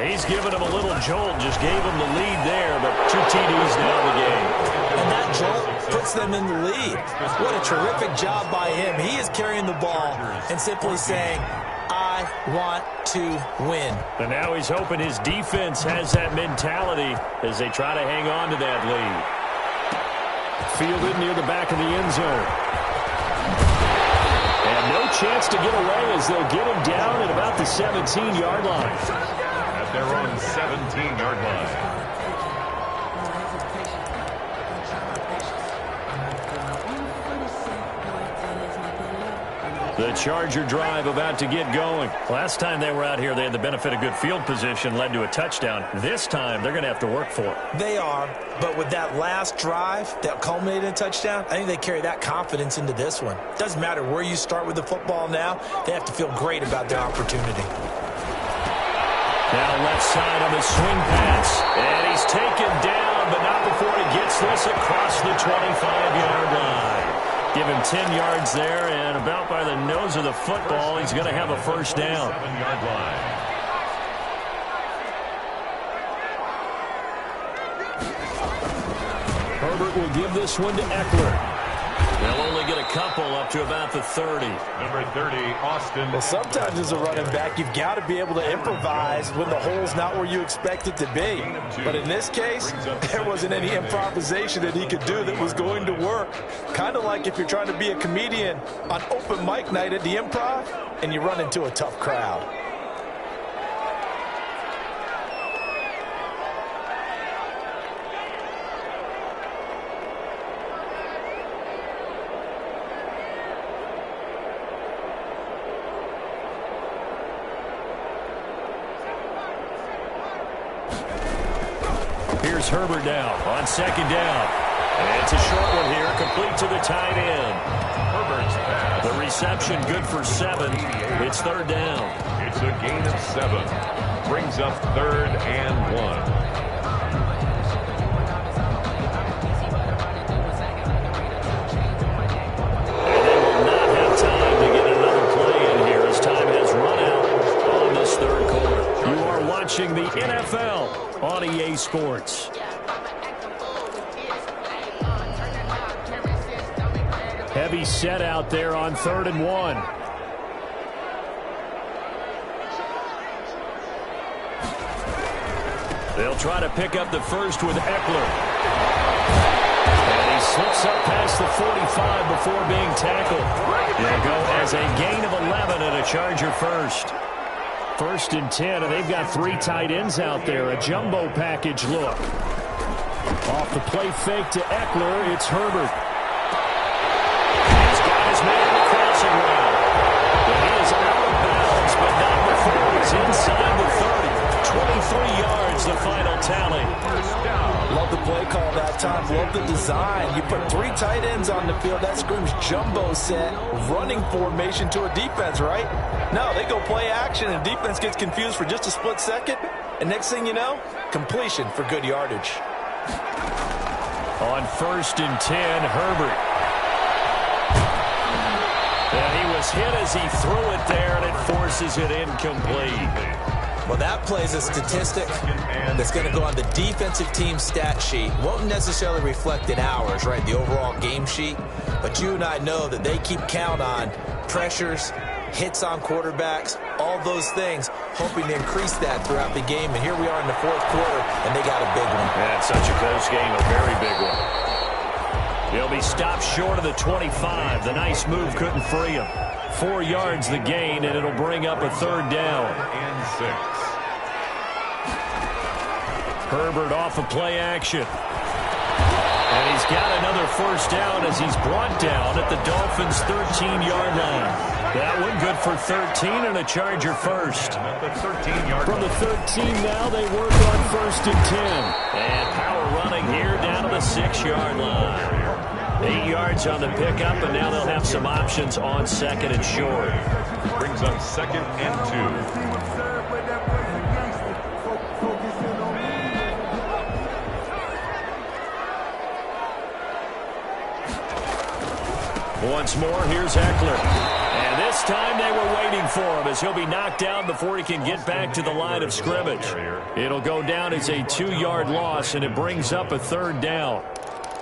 He's given him a little jolt, just gave him the lead there, but 2 TDs now in the game.
And that jolt puts them in the lead. What a terrific job by him. He is carrying the ball and simply saying, I want to win.
And now he's hoping his defense has that mentality as they try to hang on to that lead. Fielded near the back of the end zone. And no chance to get away as they'll get him down at about the 17-yard line.
At their own 17-yard line.
The Charger drive about to get going. Last time they were out here, they had the benefit of good field position, led to a touchdown. This time, they're going to have to work for it.
They are, but with that last drive that culminated in a touchdown, I think they carry that confidence into this one. Doesn't matter where you start with the football now, they have to feel great about their opportunity.
Now left side on the swing pass, and he's taken down, but not before he gets this across the 25-yard line. Give him 10 yards there, and about by the nose of the football, he's going to have a first down.
7-yard line.
Herbert will give this one to Eckler. They'll only get a couple up to about the 30.
Number 30, Austin.
Well, sometimes as a running back, you've got to be able to improvise when the hole's not where you expect it to be. But in this case, there wasn't any improvisation that he could do that was going to work. Kind of like if you're trying to be a comedian on open mic night at the Improv and you run into a tough crowd.
Here's Herbert now on second down. And it's a short one here, complete to the tight end.
Herbert's pass.
The reception good for 7. It's third down.
It's a gain of 7. Brings up 3rd and 1.
And they will not have time to get another play in here as time has run out on this third quarter. You are watching the NFL on EA Sports. Heavy set out there on 3rd and 1. They'll try to pick up the first with Eckler. And he slips up past the 45 before being tackled. They'll go as a gain of 11 and a Charger first. 1st and 10, and they've got 3 tight ends out there. A jumbo package look. Off the play fake to Eckler, it's Herbert. He's got his man in the crossing route. But he is out of bounds, but not before he's inside the 30. 23 yards, the final tally.
Love the play call that time. Love the design. You put 3 tight ends on the field. That screams jumbo set, running formation to a defense, right? No, they go play action, and defense gets confused for just a split second. And next thing you know, completion for good yardage.
On 1st and 10, Herbert. And he was hit as he threw it there, and it forces it incomplete.
Well, that plays a statistic that's going to go on the defensive team stat sheet. Won't necessarily reflect in ours, right, the overall game sheet. But you and I know that they keep count on pressures, hits on quarterbacks, all those things, hoping to increase that throughout the game. And here we are in the 4th quarter, and they got a big one.
That's such a close game, a very big one. He'll be stopped short of the 25. The nice move couldn't free him. 4 yards the gain, and it'll bring up a 3rd down.
And 6.
Herbert off of play action. And he's got another first down as he's brought down at the Dolphins' 13-yard line. That one good for 13 and a Charger first. From the 13 now, they work on 1st and 10. And power running here down to the 6-yard line. 8 yards on the pickup, and now they'll have some options on 2nd and short.
Brings up 2nd and 2.
Once more, here's Eckler. And this time they were waiting for him as he'll be knocked down before he can get back to the line of scrimmage. It'll go down as a 2-yard loss, and it brings up a 3rd down.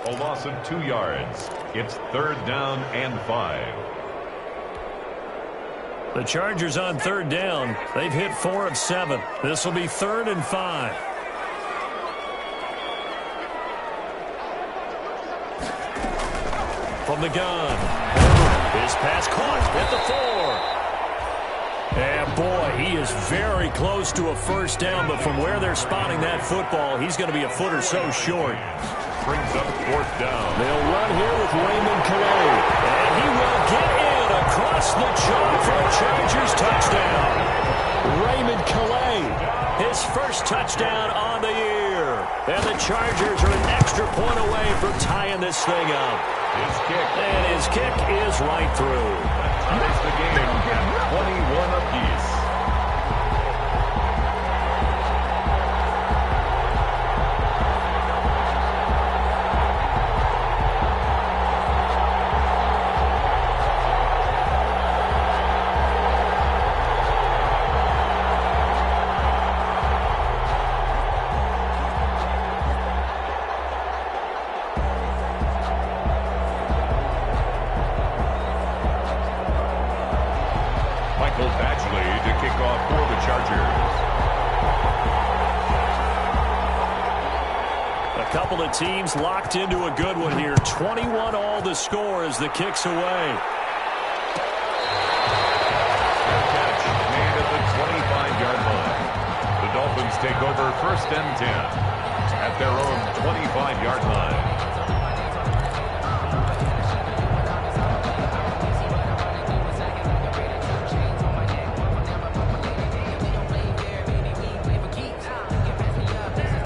A loss of 2 yards. It's 3rd down and 5.
The Chargers on 3rd down. They've hit 4 of 7. This will be 3rd and 5. From the gun. His pass caught at the 4. And boy, he is very close to a first down, but from where they're spotting that football, he's going to be a foot or so short.
Brings up 4th down.
They'll run here with Raymond Calais. And he will get in across Missed the jump for a Chargers touchdown. Raymond Calais, his first touchdown on the year. And the Chargers are an extra point away from tying this thing up. And his kick is right through.
Ties the game at 21 apiece.
Couple of teams locked into a good one here. 21 all the score as the kick's away.
Catch made at the 25-yard line. The Dolphins take over 1st and 10 at their own 25-yard line.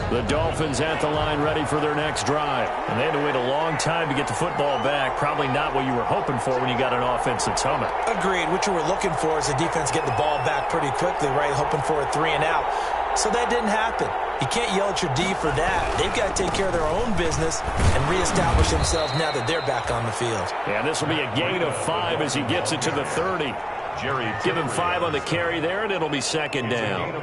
The Dolphins at the line ready for their next drive. And they had to wait a long time to get the football back. Probably not what you were hoping for when you got an offense that's humming.
Agreed. What you were looking for is the defense getting the ball back pretty quickly, right? Hoping for a 3 and out. So that didn't happen. You can't yell at your D for that. They've got to take care of their own business and reestablish themselves now that they're back on the field.
Yeah, this will be a gain of 5 as he gets it to the 30. Give him 5 on the carry there, and it'll be 2nd down.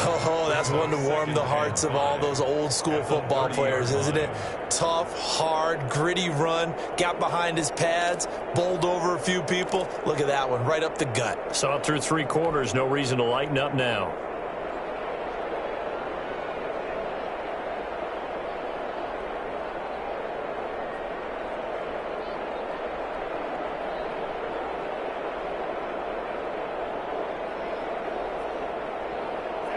Oh, that's one to warm the hearts of all those old-school football players, isn't it? Tough, hard, gritty run, got behind his pads, bowled over a few people. Look at that one, right up the gut.
Saw it through 3 quarters, no reason to lighten up now.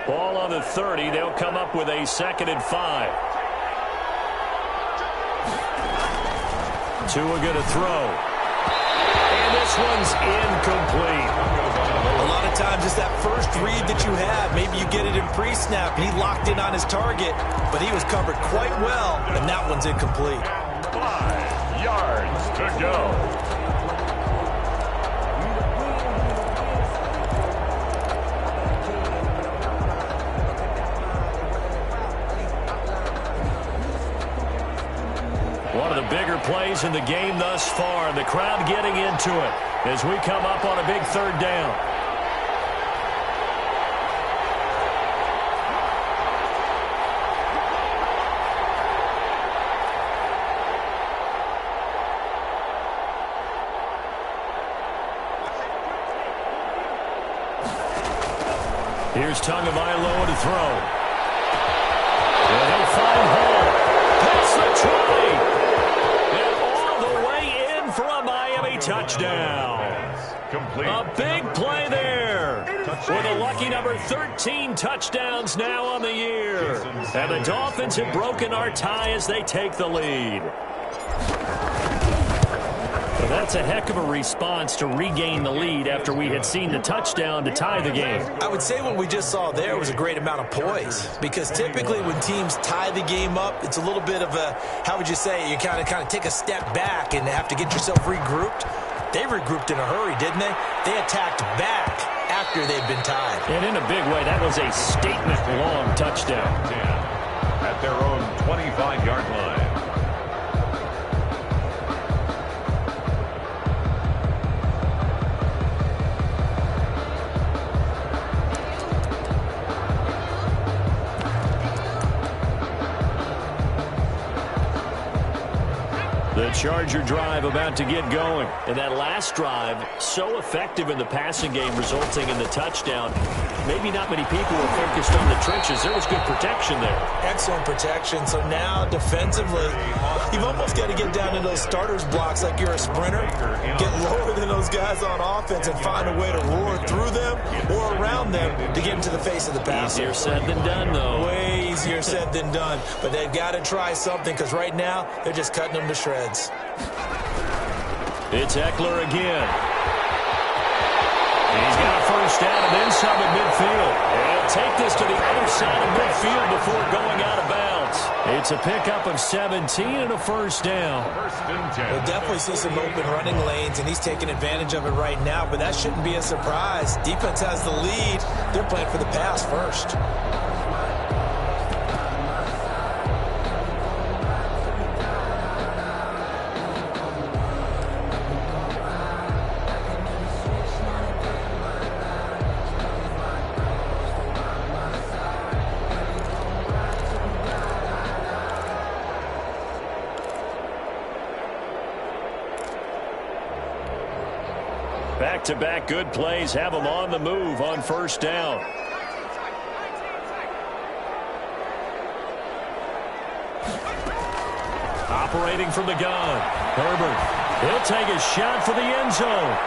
Ball on the 30. They'll come up with a 2nd and 5. Tua going to throw. And this one's incomplete.
A lot of times it's that first read that you have. Maybe you get it in pre-snap. He locked in on his target, but he was covered quite well, and that one's incomplete.
5 yards to go.
One of the bigger plays in the game thus far, and the crowd getting into it as we come up on a big 3rd down. Here's Tagovailoa to throw. And he'll find Hall. That's the try. For a Miami touchdown.
Complete.
A big play there. With a lucky number 13 touchdowns now on the year. And the Dolphins have broken our tie as they take the lead. Well, that's a heck of a response to regain the lead after we had seen the touchdown to tie the game.
I would say what we just saw there was a great amount of poise, because typically when teams tie the game up, it's a little bit of a, how would you say, you kind of take a step back and have to get yourself regrouped. They regrouped in a hurry, didn't they? They attacked back after they'd been tied.
And in a big way, that was a statement-long touchdown.
10 at their own 25-yard line.
The Charger drive about to get going. And that last drive, so effective in the passing game, resulting in the touchdown. Maybe not many people were focused on the trenches. There was good protection there.
Excellent protection. So now, defensively, you've almost got to get down to those starters blocks like you're a sprinter. Get lower than those guys on offense and find a way to roar through them or around them to get into the face of the passer.
Easier said than done, though.
Way easier said than done. But they've got to try something, because right now, they're just cutting them to shreds.
It's Eckler again. He's got a first down and then some at midfield. And take this to the other side of midfield before going out of bounds. It's a pickup of 17 and a first down.
We'll definitely see some open running lanes, and he's taking advantage of it right now, but that shouldn't be a surprise. Defense has the lead. They're playing for the pass first.
Back-to-back good plays have them on the move on first down. Operating from the gun, Herbert. He'll take a shot for the end zone.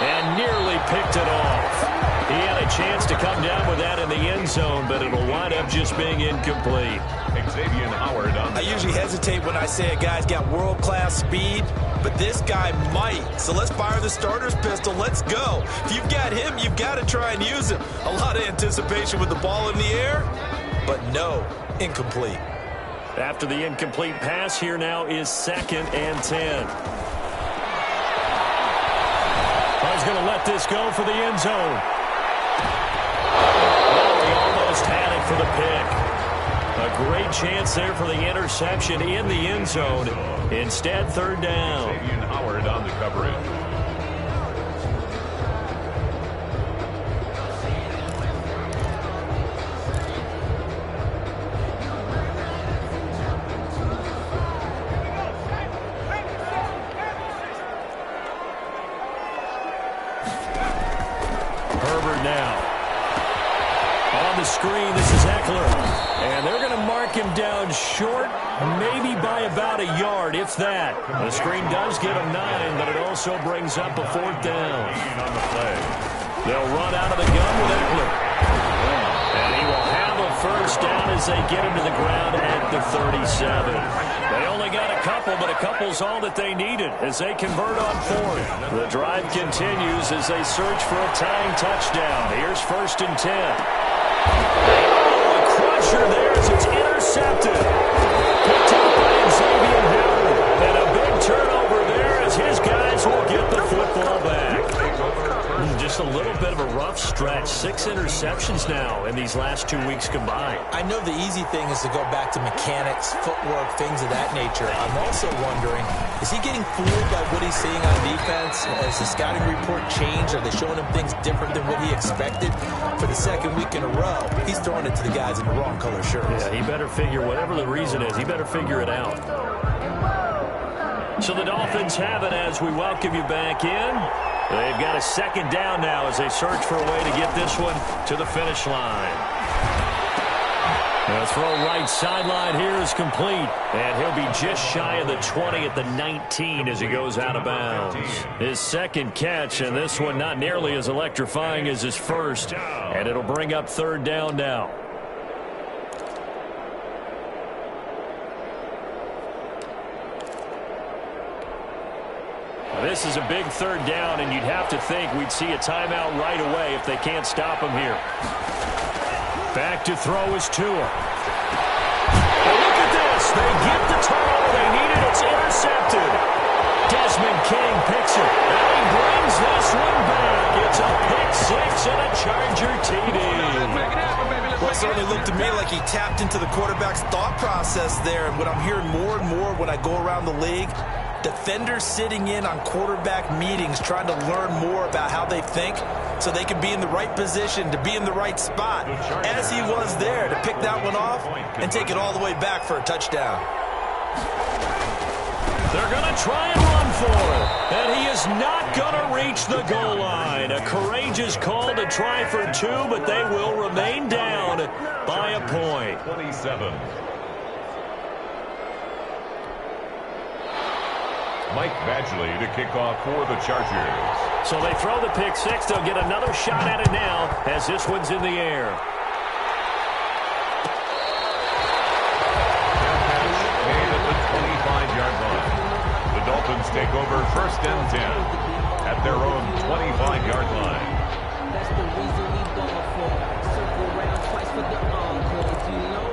And nearly picked it off. He had a chance to come down with that in the end zone, but it'll wind up just being incomplete.
Xavier Howard on.
I usually hesitate when I say a guy's got world-class speed, but this guy might. So let's fire the starter's pistol. Let's go. If you've got him, you've got to try and use him. A lot of anticipation with the ball in the air, but no, incomplete.
After the incomplete pass, here now is 2nd and 10. I was going to let this go for the end zone. Oh, he almost had it for the pick. A great chance there for the interception in the end zone. Instead, 3rd down.
Xavier Howard on the coverage.
Herbert now. On the screen, this is Eckler. And they're going to mark him down short, maybe by about a yard, if that. The screen does get him 9, but it also brings up a 4th down.
On the play.
They'll run out of the gun with Eckler. And he will have a first down as they get him to the ground at the 37. They only got a couple, but a couple's all that they needed as they convert on 4th. The drive continues as they search for a tying touchdown. Here's 1st and 10. Crusher there as it's intercepted. Picked up by Xavier Howard. And a big turnover there as his guys will get the football back. Just a little bit of a rough stretch. 6 interceptions now in these last 2 weeks combined.
I know the easy thing is to go back to mechanics, footwork, things of that nature. I'm also wondering, is he getting fooled by what he's seeing on defense? Has the scouting report changed? Are they showing him things different than what he expected? For the 2nd week in a row, he's throwing it to the guys in the wrong color shirts.
Yeah, he better figure, whatever the reason is, he better figure it out. So the Dolphins have it as we welcome you back in. They've got a 2nd down now as they search for a way to get this one to the finish line. The throw right sideline here is complete. And he'll be just shy of the 20 at the 19 as he goes out of bounds. His 2nd catch, and this one not nearly as electrifying as his first. And it'll bring up 3rd down now. This is a big 3rd down, and you'd have to think we'd see a timeout right away if they can't stop him here. Back to throw is Tua. And look at this. They get the turnover they needed. It's intercepted. Desmond King picks it, and he brings this one back. It's a pick 6 and a Charger TD.
Well, it certainly looked to me like he tapped into the quarterback's thought process there. And what I'm hearing more and more when I go around the league, defenders sitting in on quarterback meetings trying to learn more about how they think so they can be in the right position to be in the right spot, as he was there to pick that one off and take it all the way back for a touchdown.
They're going to try and run for it, and he is not going to reach the goal line. A courageous call to try for 2, but they will remain down by a point.
27. Mike Badgley to kick off for the Chargers.
So they throw the pick 6. They'll get another shot at it now as this one's in the air.
Made at the 25-yard line. The Dolphins take over 1st and 10. at their own 25-yard line.
That's the reason we going for. Circle around twice for the encore. You know.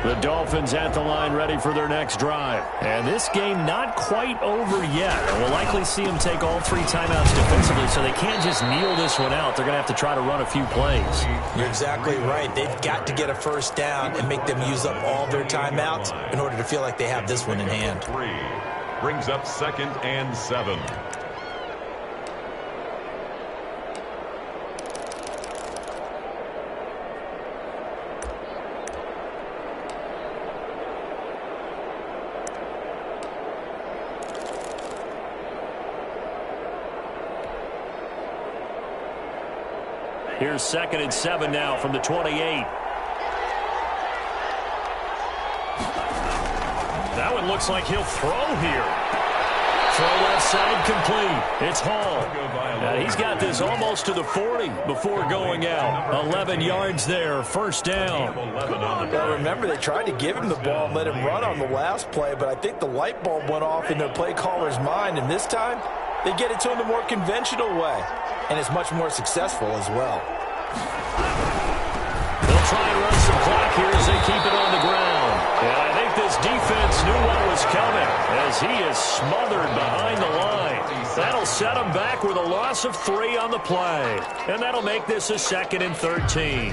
The Dolphins at the line ready for their next drive. And this game not quite over yet. And we'll likely see them take all 3 timeouts defensively, so they can't just kneel this one out. They're going to have to try to run a few plays.
You're exactly right. They've got to get a first down and make them use up all their timeouts in order to feel like they have this one in hand.
3 brings up 2nd and 7.
Here's 2nd and 7 now from the 28. That one looks like he'll throw here. Throw left side complete. It's Hall. And he's got this almost to the 40 before going out. 11 yards there, first down.
Well, remember, they tried to give him the ball and let him run on the last play, but I think the light bulb went off in their play caller's mind, and this time they get it to him the more conventional way, and it's much more successful as well.
They'll try and run some clock here as they keep it on the ground. And I think this defense knew what was coming as he is smothered behind the line. That'll set him back with a loss of 3 on the play. And that'll make this a 2nd and 13.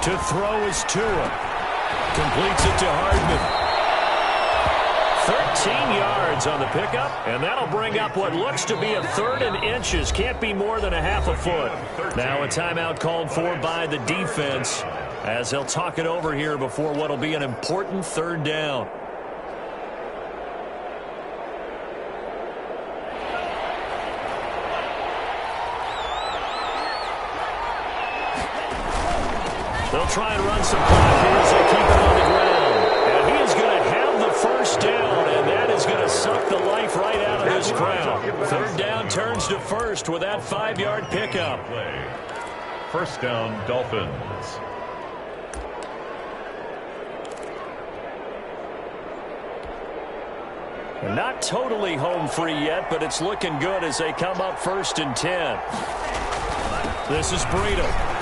To throw is Tua. Completes it to Hardman. 13 yards on the pickup, and that'll bring up what looks to be a 3rd and inches. Can't be more than a half a foot. Now a timeout called for by the defense as they'll talk it over here before what'll be an important 3rd down. They'll try and run some clock here as they keep it on the ground. And he is going to have the first down, and that is going to suck the life right out of this crowd. 3rd down turns to 1st with that 5-yard pickup.
First down, Dolphins.
Not totally home free yet, but it's looking good as they come up 1st and 10. This is Breida.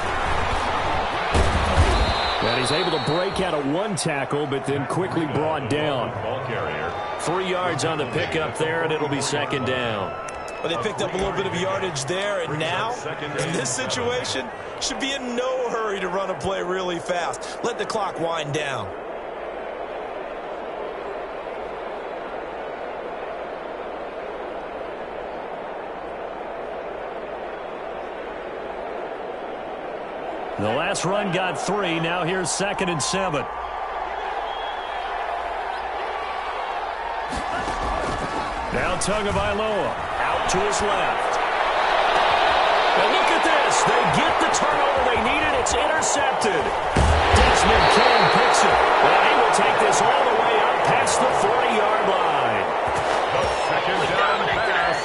And he's able to break out of 1 tackle, but then quickly brought down.
Ball carrier.
3 yards on the pickup there, and it'll be 2nd down.
Well, they picked up a little bit of yardage there, and now, in this situation, should be in no hurry to run a play really fast. Let the clock wind down.
The last run got 3. Now here's 2nd and 7. Now Tagovailoa out to his left. And look at this. They get the turnover they needed. It's intercepted. Desmond King picks it. Well, he will take this all the way up past the 40-yard line.
The 2nd down pass.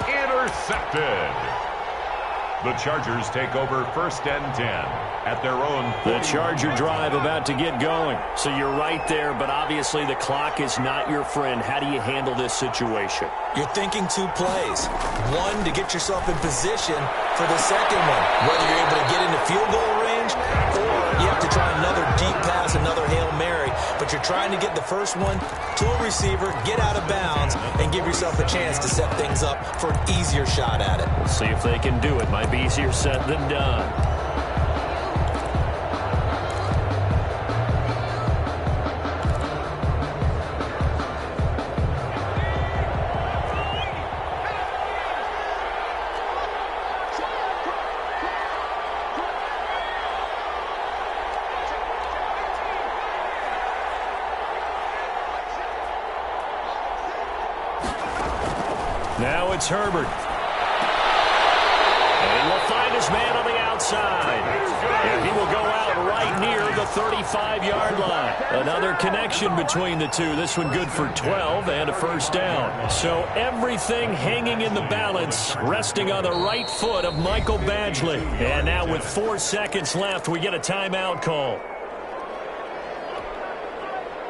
Intercepted. The Chargers take over 1st and 10 at their own.
The Charger drive about to get going. So you're right there, but obviously the clock is not your friend. How do you handle this situation?
You're thinking 2 plays. 1 to get yourself in position for the second one, whether you're able to get into field goal range or you have to try another deep pass, another Hail Mary. But you're trying to get the first one to a receiver, get out of bounds, and give yourself a chance to set things up for an easier shot at it.
We'll see if they can do it. Might be easier said than done. Now it's Herbert. And he will find his man on the outside. And he will go out right near the 35-yard line. Another connection between the two. This one good for 12 and a first down. So everything hanging in the balance, resting on the right foot of Michael Badgley. And now with 4 seconds left, we get a timeout call.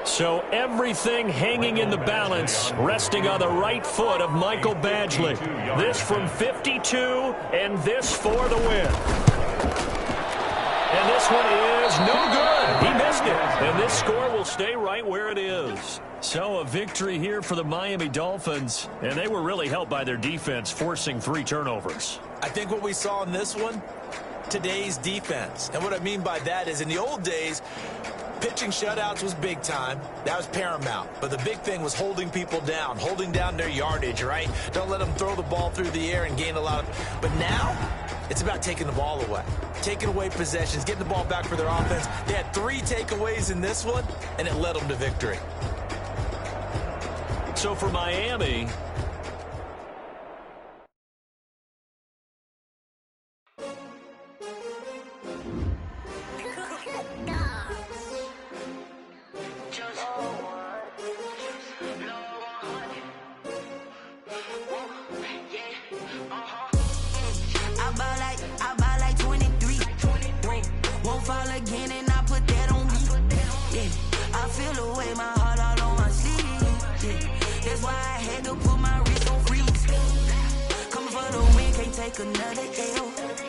So everything hanging in the balance, resting on the right foot of Michael Badgley. This from 52, and this for the win. And this one is no good. He missed it. And this score will stay right where it is. So a victory here for the Miami Dolphins. And they were really helped by their defense, forcing 3 turnovers.
I think what we saw in this one, today's defense. And what I mean by that is in the old days, pitching shutouts was big time. That was paramount. But the big thing was holding people down, holding down their yardage, right? Don't let them throw the ball through the air and gain a lot of... But now, it's about taking the ball away. Taking away possessions, getting the ball back for their offense. They had 3 takeaways in this one, and it led them to victory.
So for Miami...
Again, and I put that on me. Yeah, I feel the way, my heart all on my sleeve. Yeah, that's why I had to put my wrist on freeze. Coming for the win, can't take another L.